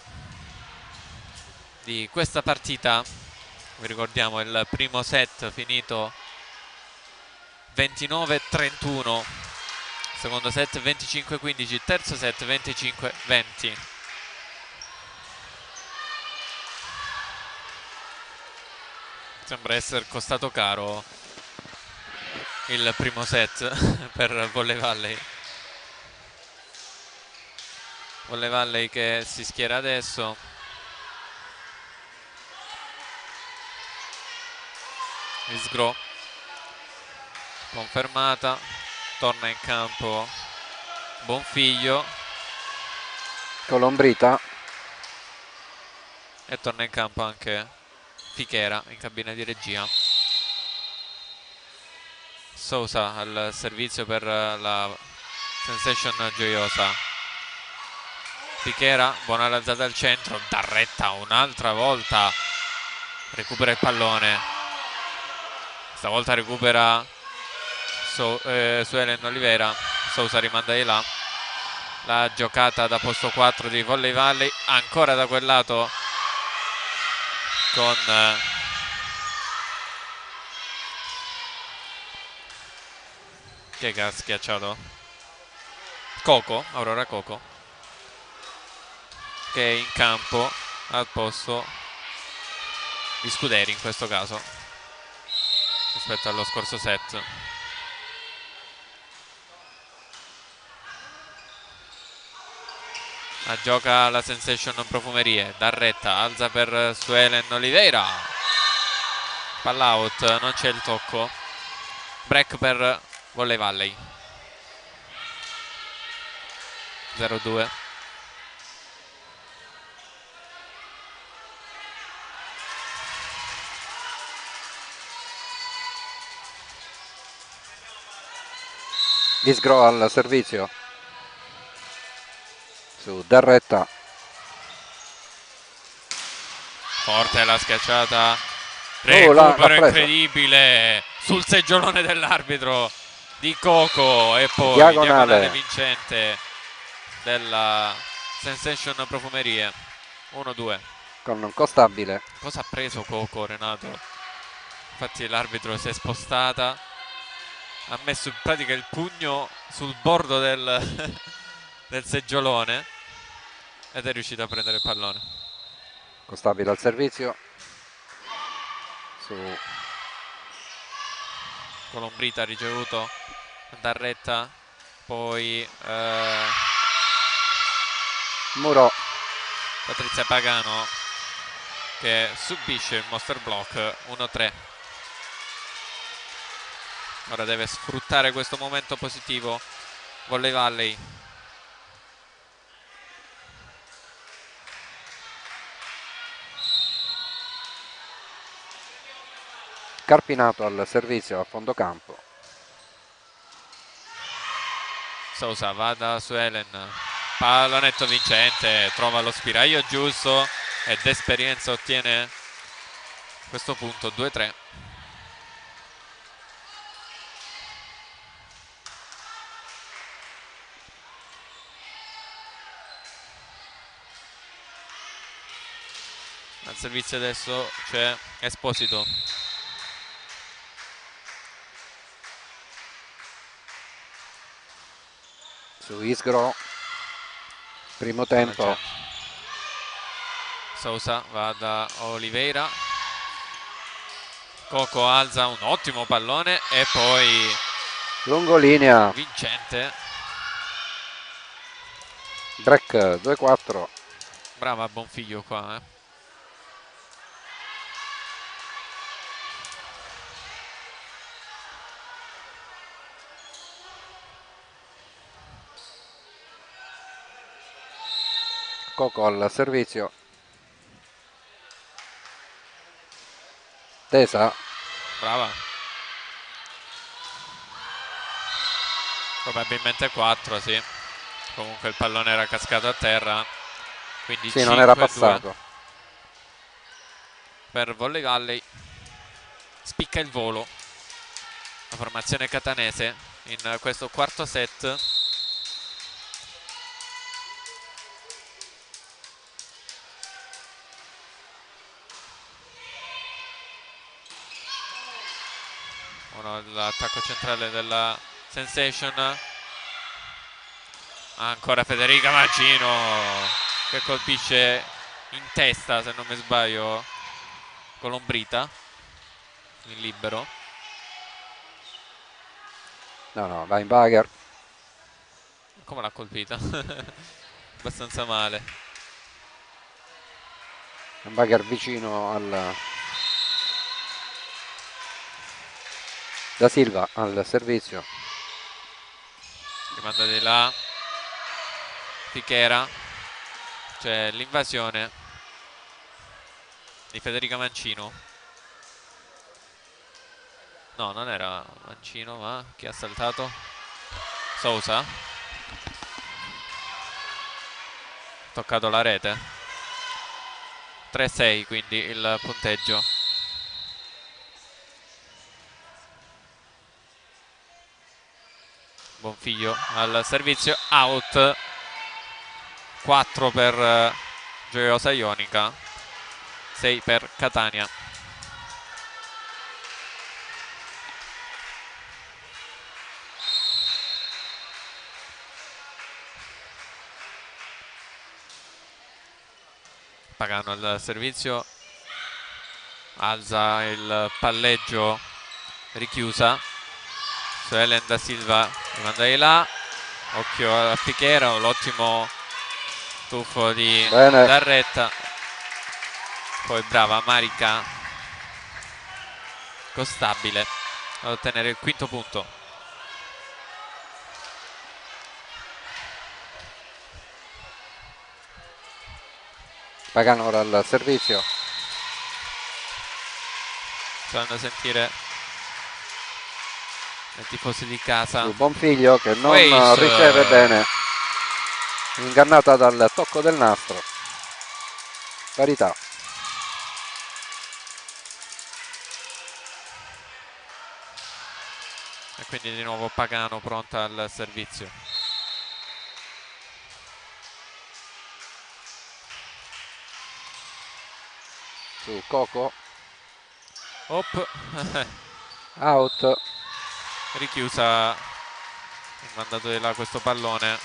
di questa partita. Vi ricordiamo il primo set finito 29-31, secondo set 25-15, terzo set 25-20. Sembra essere costato caro il primo set per Volley Valley. Volley Valley che si schiera adesso. Isgro confermata, torna in campo Bonfiglio Colombrita. e torna in campo anche Fichera in cabina di regia. Sousa al servizio per la Sensation Gioiosa. Fichera, buona alzata al centro, dà retta un'altra volta, recupera il pallone, stavolta recupera Suelen Oliveira. Sousa rimanda di là, la giocata da posto 4 di Volley Valley, ancora da quel lato con chi è che ha schiacciato? Coco, Aurora Coco, che è in campo al posto di Scuderi in questo caso rispetto allo scorso set. La gioca la Sensation Profumerie, dà retta, alza per Suelen Oliveira, palla out, non c'è il tocco, break per Volley Valley. 0-2. Isgro al servizio su Darretta. Forte la schiacciata, l'ha recupero presa. incredibile sul seggiolone dell'arbitro di Coco e poi Diagonale. vincente della Sensation Profumerie. 1-2. Con un Costabile. Cosa ha preso Coco, Renato? Infatti l'arbitro si è spostata, ha messo in pratica il pugno sul bordo del, del seggiolone ed è riuscito a prendere il pallone. Costabile al servizio su Colombrita ha ricevuto da retta, poi Muro. Patrizia Pagano che subisce il monster block. 1-3. Ora deve sfruttare questo momento positivo Volley Valley. Carpinato al servizio a fondo campo. Sousa va da Suelen, pallonetto vincente, trova lo spiraglio giusto ed esperienza ottiene questo punto. 2-3. Al servizio adesso c'è Esposito. Su Isgro Primo tempo. Sousa va da Oliveira. Coco alza un ottimo pallone e poi Lungolinea. vincente. Break 2-4. Brava Bonfiglio qua. Coco al servizio. Tesa. Brava. Probabilmente 4, sì. Comunque il pallone era cascato a terra. Quindi sì, non era 5-2 passato. per Volley Valley. Spicca il volo la formazione catanese in questo quarto set. L'attacco centrale della Sensation. Ancora Federica Mancino che colpisce in testa, se non mi sbaglio, Colombrita in libero. No, va in bagger. Come l'ha colpita? Abbastanza male. Un bagger vicino al... Da Silva al servizio. Rimanda di là Fichera. C'è l'invasione di Federica Mancino. No, non era Mancino, ma chi ha saltato? Sousa. Toccato la rete. 3-6 quindi il punteggio. Bonfiglio al servizio, out. 4 per Gioiosa Ionica, 6 per Catania. Pagano al servizio, alza il palleggio, richiusa. Suelen da Silva rimanda di là, occhio a Fichera, l'ottimo tuffo di Darretta. Poi brava Marica Costabile ad ottenere il quinto punto. Pagano ora al servizio. Fanno sentire i tifosi di casa. Su Bonfiglio che non riceve bene. Ingannata dal tocco del nastro. Parità. E quindi di nuovo Pagano pronta al servizio. Su Coco. Hop. Out. Richiusa. Mandato di là questo pallone.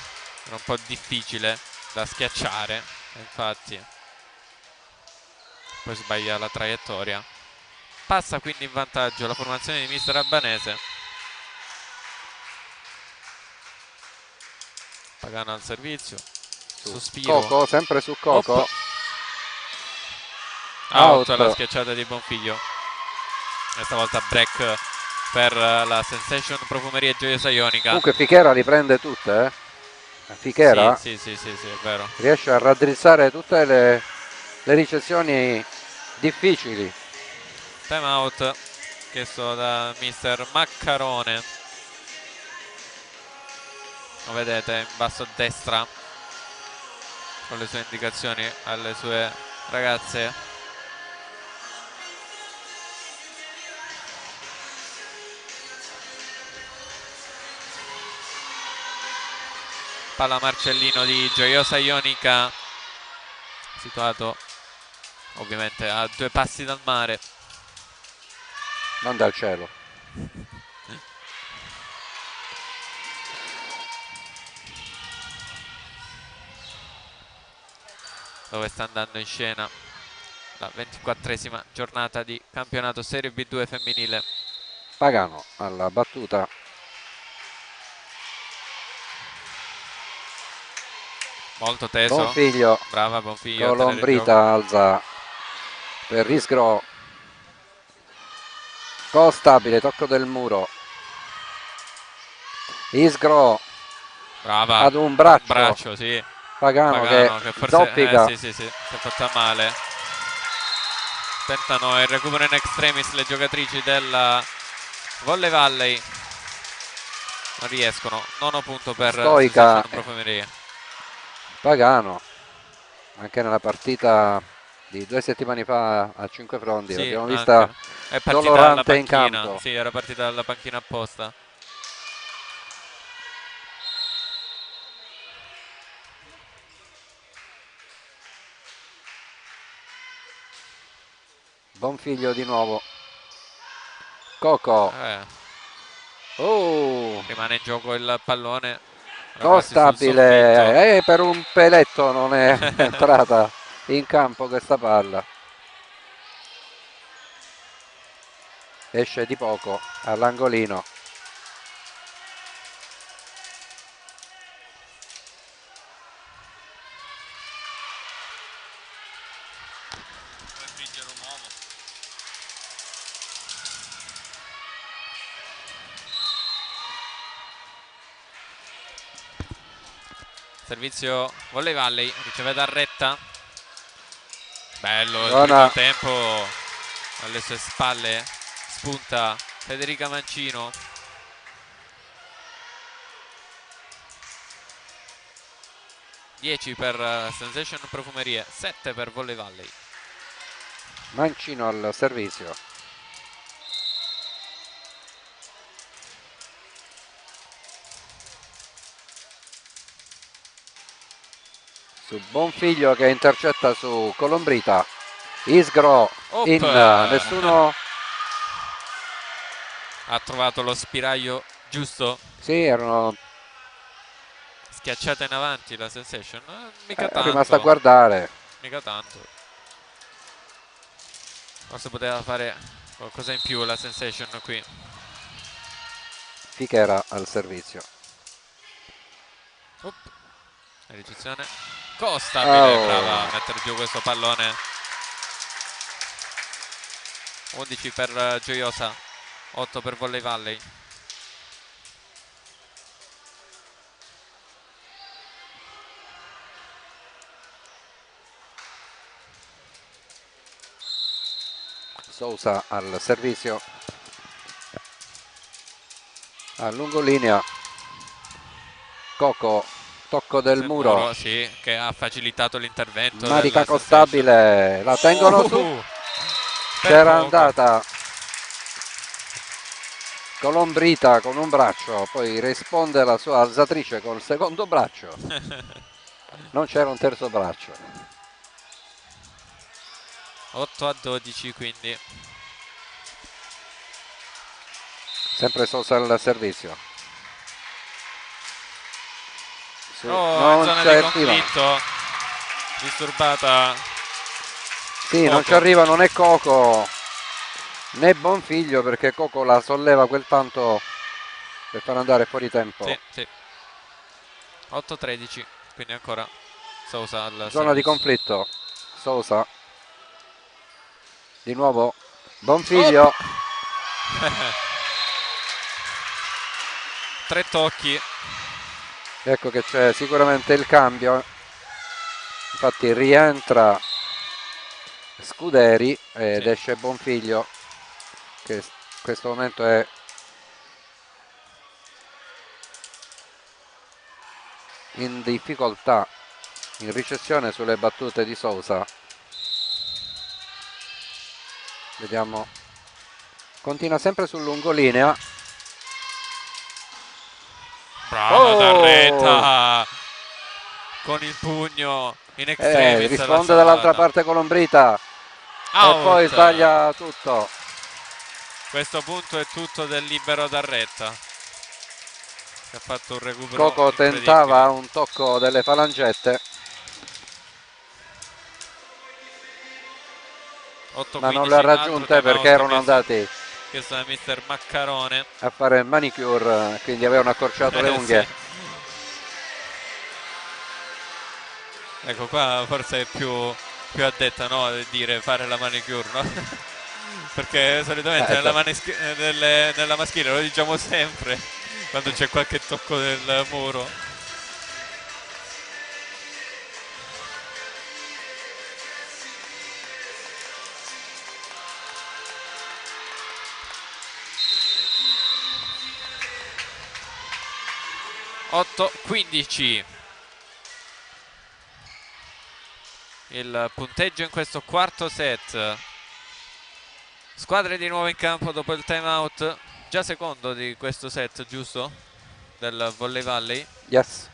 Era un po' difficile da schiacciare. Infatti poi sbaglia la traiettoria. Passa quindi in vantaggio la formazione di mister Albanese. Pagano al servizio. Sospiro. Coco, sempre su Coco. Hop. Out la schiacciata di Bonfiglio. E stavolta break per la Sensation Profumeria Gioiosa Ionica. Comunque Fichera li prende tutte, Fichera sì, è vero. Riesce a raddrizzare tutte le ricezioni difficili. Time out chiesto da mister Maccarone. Lo vedete in basso a destra con le sue indicazioni alle sue ragazze. Palla Marcellino di Gioiosa Ionica, situato ovviamente a 2 passi dal mare. Non dal cielo. dove sta andando in scena la 24esima giornata di campionato Serie B2 femminile. Pagano alla battuta. Molto teso. Bonfiglio. Brava Bonfiglio a tenere il Colombrita gioco. alza per Isgro. Stabile, tocco del muro. Isgro Brava. ad un braccio. Un braccio, sì. Pagano che forse zoppica. sì, si è fatta male. Tentano il recupero in extremis le giocatrici della Volley Valley. Non riescono. Nono punto per Stoica. Profumeria. Pagano anche nella partita di 2 settimane fa a 5 fronti, Sì, l'abbiamo vista è partita dolorante dalla in panchina. campo. Sì, era partita dalla panchina apposta. Bonfiglio di nuovo. Coco. Rimane in gioco il pallone. Stabile. Per un peletto non è entrata in campo questa palla. Esce di poco all'angolino. Servizio Volley Valley, riceve da Retta. Bello il Buona. primo tempo. Alle sue spalle spunta Federica Mancino. (10 per Sensation Profumerie, 7 per Volley Valley. Mancino al servizio. Su Bonfiglio che intercetta su Colombrita. Isgro in, nessuno ha trovato lo spiraglio giusto. Sì, erano schiacciata in avanti la Sensation. Mica tanto. È rimasta a guardare. Mica tanto. Forse poteva fare qualcosa in più la Sensation qui. Fichera al servizio. La ricezione Stabile, brava a mettere giù questo pallone. 11 per Gioiosa, 8 per Volley Valley. Sousa al servizio, a lungolinea. Coco, tocco del muro. Sì, che ha facilitato l'intervento. Marica Stabile, la tengono su. C'era andata Colombrita con un braccio, poi risponde la sua alzatrice col secondo braccio. Non c'era un terzo braccio. 8-12 quindi. Sempre Sousa al servizio. Non zona di conflitto. Disturbata. Sì, Coco. Non ci arrivano né Coco né Bonfiglio, perché Coco la solleva quel tanto per far andare fuori tempo. Sì. 8-13, quindi ancora Sousa al zona servizio. Di conflitto. Sousa di nuovo Bonfiglio. 3 tocchi. Ecco che c'è sicuramente il cambio, infatti rientra Scuderi ed esce Bonfiglio, che in questo momento è in difficoltà in ricezione sulle battute di Sousa. Vediamo, continua sempre sul lungolinea. Brava Darretta con il pugno in extremis. Risponde dall'altra parte Colombrita e poi sbaglia tutto. Questo punto è tutto del libero Darretta, che ha fatto un recupero. Coco tentava un tocco delle falangette. ma non le ha raggiunte perché erano andati chiesto da mister Maccarone a fare il manicure, quindi avevano accorciato le unghie. sì. Ecco qua forse è più addetta, no, a dire fare la manicure, no? Perché solitamente nella maschile lo diciamo sempre quando c'è qualche tocco del muro. (8-15) il punteggio in questo quarto set. Squadre di nuovo in campo dopo il time out, già secondo di questo set, giusto? Del Volley Valley. Yes.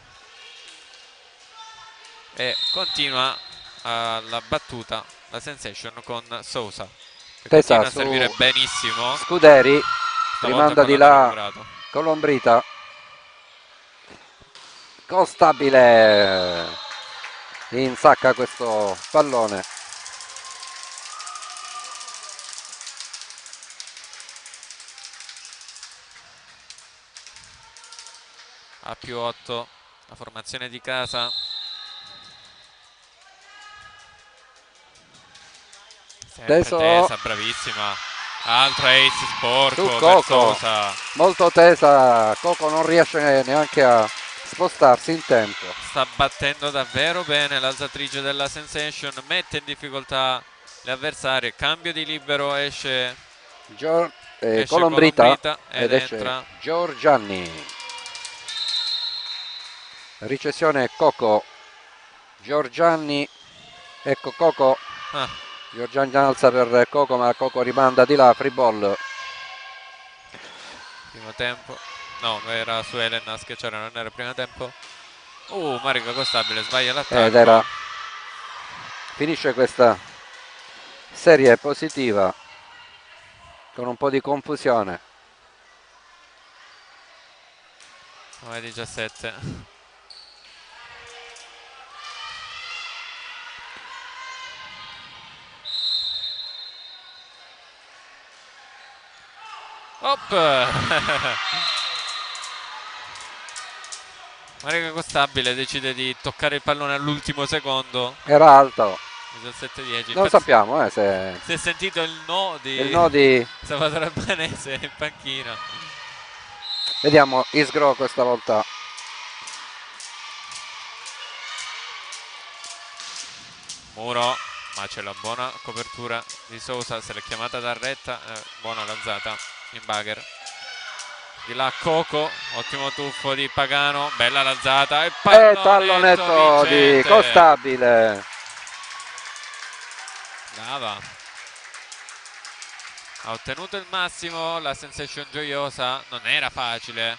E continua la battuta, la sensation con Sousa, che Tesa continua a servire benissimo. Scuderi rimanda di là recuperato. Colombrita. Constabile insacca questo pallone. A +8 la formazione di casa. Sempre Tesa, bravissima. Altro ace sporco su per Coco, Sousa. molto tesa. Coco non riesce neanche a spostarsi in tempo. Sta battendo davvero bene l'alzatrice della sensation, mette in difficoltà le avversarie. Cambio di libero, esce Colombrita ed entra esce Giorgianni. Ricessione Coco, Giorgianni, ecco Coco. Giorgianni alza per Coco, ma Coco rimanda di là, free ball. Primo tempo, no, era su Elena a schiacciare, non era primo tempo. Marica Constabile sbaglia l'attacco. Finisce questa serie positiva con un po' di confusione. 9-17. Marica Constabile decide di toccare il pallone all'ultimo secondo. Era alto. 17-10. Non sappiamo se si è sentito il no di Salvatore Albanese in panchina. Vediamo Isgro questa volta. Muro, ma c'è la buona copertura di Sousa, se l'è chiamata da retta, buona lanzata in bugger. Di là Coco, ottimo tuffo di Pagano, bella lanzata e pallonetto di Constabile. Brava. Ha ottenuto il massimo, la sensation gioiosa, non era facile.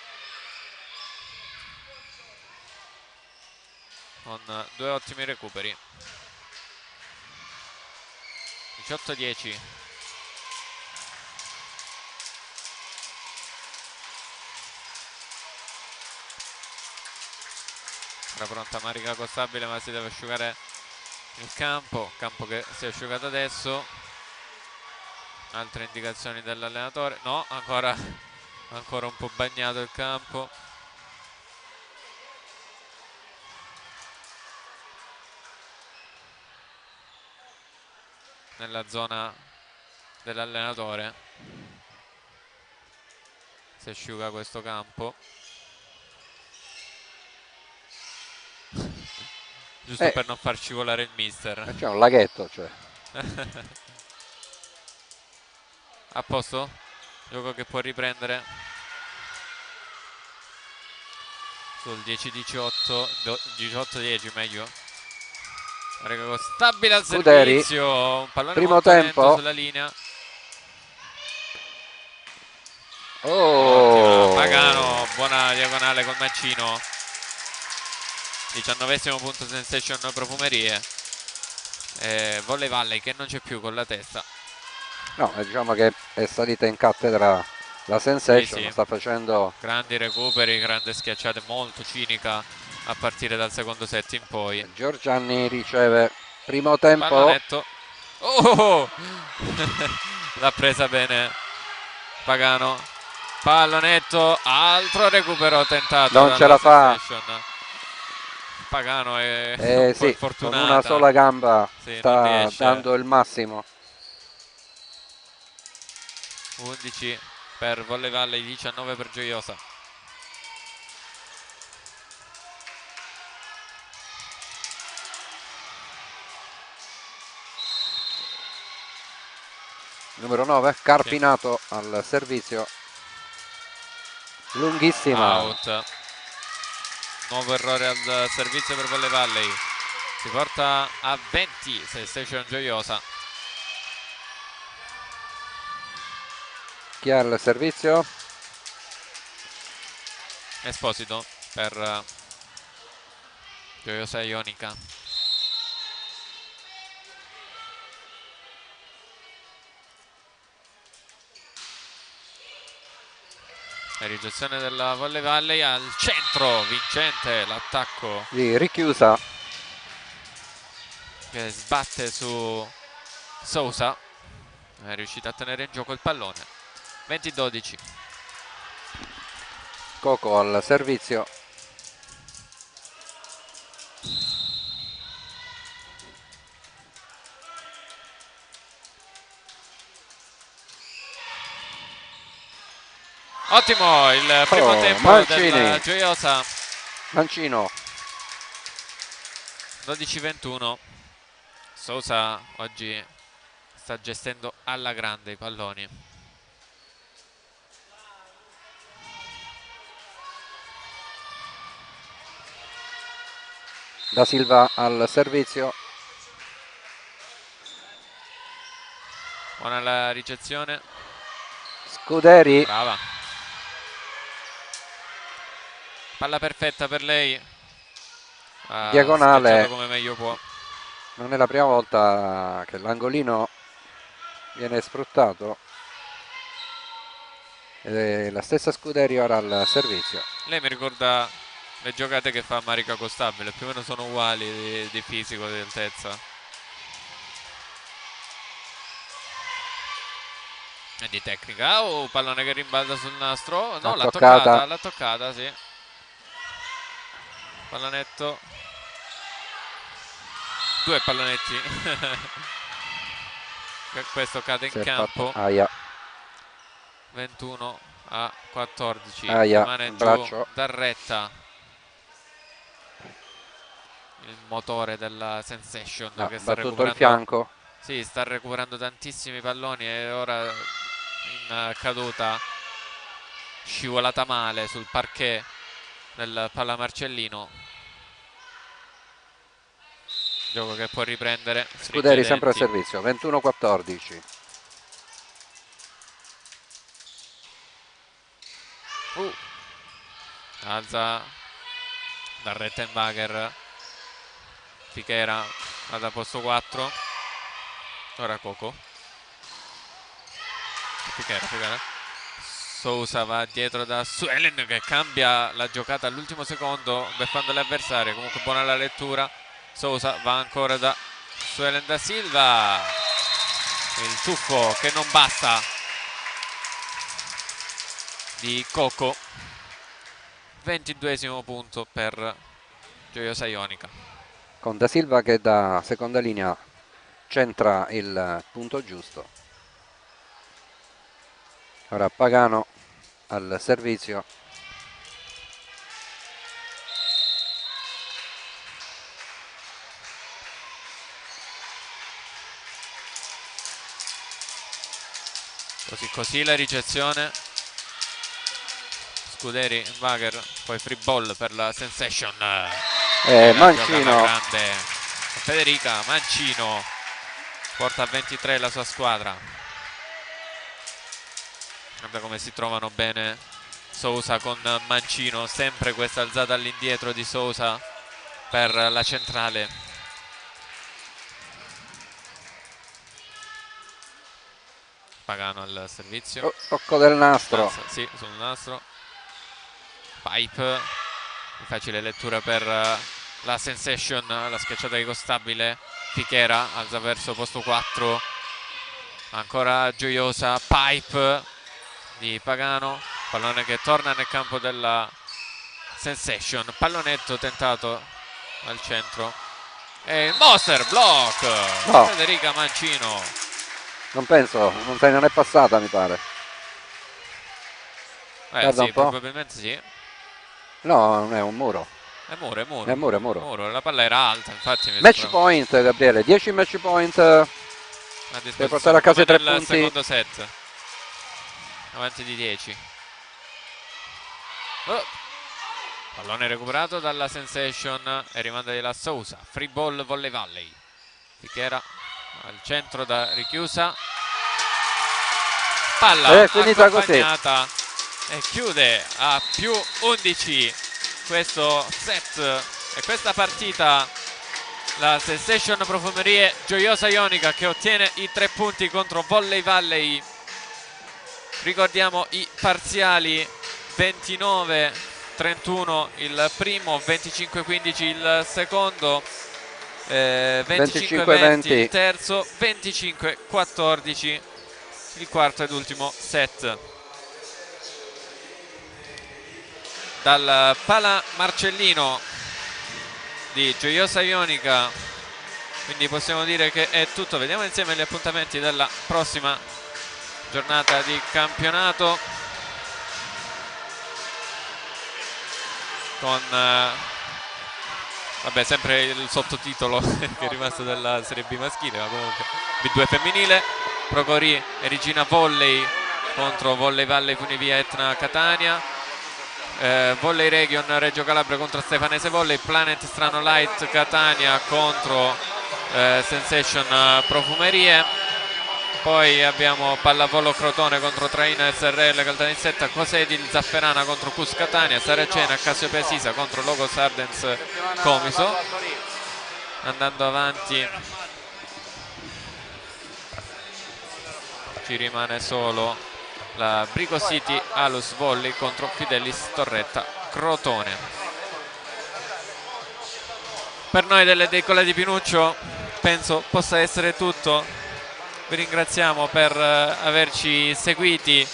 Con due ottimi recuperi. 18-10. Era pronta Marica Constabile, ma si deve asciugare il campo che si è asciugato adesso. Altre indicazioni dell'allenatore, no, ancora un po' bagnato il campo. Nella zona dell'allenatore si asciuga questo campo. Giusto per non far scivolare il mister. C'è un laghetto, cioè. A posto? Gioco che può riprendere sul 10-18, 18-10 meglio. Stabile al servizio, un pallone primo molto tempo lento sulla linea. Pagano, buona diagonale col mancino. 19esimo punto sensation Profumerie. Volley Valley che non c'è più con la testa. No, diciamo che è salita in cattedra la sensation, sì. Sta facendo grandi recuperi, grandi schiacciate, molto cinica a partire dal secondo set in poi. Giorgianni riceve primo tempo. Pallonetto Oh! L'ha presa bene Pagano. Pallonetto, altro recupero tentato. Non ce la fa. Pagano è un po' Sì, con infortunata. una sola gamba Sì, non sta riesce. dando il massimo. 11 per Volley Valley, 19 per Gioiosa. Numero 9, Carpinato al servizio. Lunghissima. Out. Nuovo errore al servizio per Volley Valley. Si porta a 20 Sensation Gioiosa. Chi ha il servizio? Esposito per Gioiosa Ionica. La ricezione della Volley Valley al centro, vincente l'attacco Di richiusa. che sbatte su Sousa. È riuscita a tenere in gioco il pallone. 20-12. Coco al servizio. Ottimo il primo tempo Mancini. della Gioiosa. Mancino. 12-21. Sousa oggi sta gestendo alla grande i palloni. Da Silva al servizio. Buona la ricezione. Scuderi. Brava. Palla perfetta per lei. Diagonale. Come meglio può. Non è la prima volta che l'angolino viene sfruttato. E la stessa Scuderi ora al servizio. Lei mi ricorda le giocate che fa Marica Costabile, più o meno sono uguali di fisico, di altezza e di tecnica. Oh, pallone che rimbalza sul nastro. No, l'ha toccata, sì. Pallonetto. Due pallonetti. Questo cade in campo. 21-14. Rimane giù Darretta, il motore della Sensation, che sta battuto recuperando il fianco. Sì, sta recuperando tantissimi palloni e ora in caduta, scivolata male sul parquet del Palla Marcellino. Gioco che può riprendere. Scuderi sempre al servizio. 21-14. Alza da Rettenbacher. Fichera va da posto 4. Ora Coco. Fichera. Sousa va dietro da Suelen, che cambia la giocata all'ultimo secondo beffando l'avversario. Comunque buona la lettura. Sousa va ancora da Suelen da Silva. Il tuffo che non basta di Coco. 22esimo punto per Gioiosa Ionica. Con Da Silva che da seconda linea centra il punto giusto. Ora Pagano al servizio. Così la ricezione. Scuderi, Wager, poi free ball per la Sensation. Mancino. Grande. Federica Mancino porta a 23 la sua squadra. Guarda come si trovano bene Sousa con Mancino. Sempre questa alzata all'indietro di Sousa per la centrale. Pagano al servizio. Tocco del nastro. Sì, sul nastro. Pipe. Facile lettura per la Sensation. La schiacciata di Costabile. Pichera alza verso posto 4, ancora Gioiosa, pipe di Pagano, pallone che torna nel campo della Sensation, pallonetto tentato al centro e il monster block, no. Federica Mancino. Non penso, non è passata mi pare. Guarda Sì, un po'. probabilmente sì. No, non è un muro. È muro, è muro. È muro. La palla era alta, infatti. Match point, Gabriele, 10 match point per portare a casa i 3 punti. Secondo set. Avanti di 10. Pallone recuperato dalla Sensation e rimanda della Sousa. Free ball Volley Valley. Pichera al centro da Richiusa. Palla è finita così e chiude a più 11 questo set e questa partita. La Sensation Profumerie Gioiosa Ionica che ottiene i 3 punti contro Volley Valley. Ricordiamo i parziali: 29-31 il primo, 25-15 il secondo, 25-20 il terzo, 25-14 il quarto ed ultimo set. Dal Pala Marcellino di Gioiosa Ionica quindi possiamo dire che è tutto. Vediamo insieme gli appuntamenti della prossima giornata di campionato con vabbè, sempre il sottotitolo che è rimasto della Serie B maschile, ma comunque B2 femminile, Procori e Regina Volley contro Volley Valle Funivia Etna Catania, Volley Region Reggio Calabria contro Stefanese Volley, Planet Strano Light Catania contro Sensation Profumerie. Poi abbiamo Pallavolo Crotone contro Traina SRL Caltanissetta, Cosedil Zafferana contro Cus Catania, Saracena Cassiopea Sisa contro Logos Ardens Comiso. Andando avanti ci rimane solo la Brico City Alus Volley contro Fidelis Torretta Crotone. Per noi dei Colli di Pinuccio penso possa essere tutto. Vi ringraziamo per averci seguiti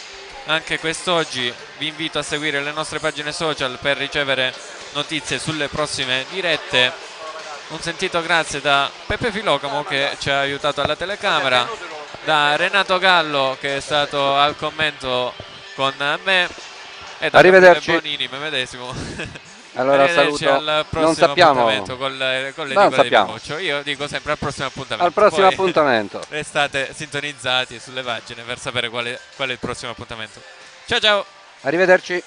anche quest'oggi. Vi invito a seguire le nostre pagine social per ricevere notizie sulle prossime dirette. Un sentito grazie da Peppe Filocamo che ci ha aiutato alla telecamera, da Renato Gallo che è stato al commento con me e da Arrivederci. Bonini, me medesimo. Allora saluto, al prossimo non sappiamo, appuntamento con le non sappiamo. Io dico sempre al prossimo appuntamento. Al prossimo Poi appuntamento. restate sintonizzati sulle pagine per sapere qual è il prossimo appuntamento. Ciao ciao. Arrivederci.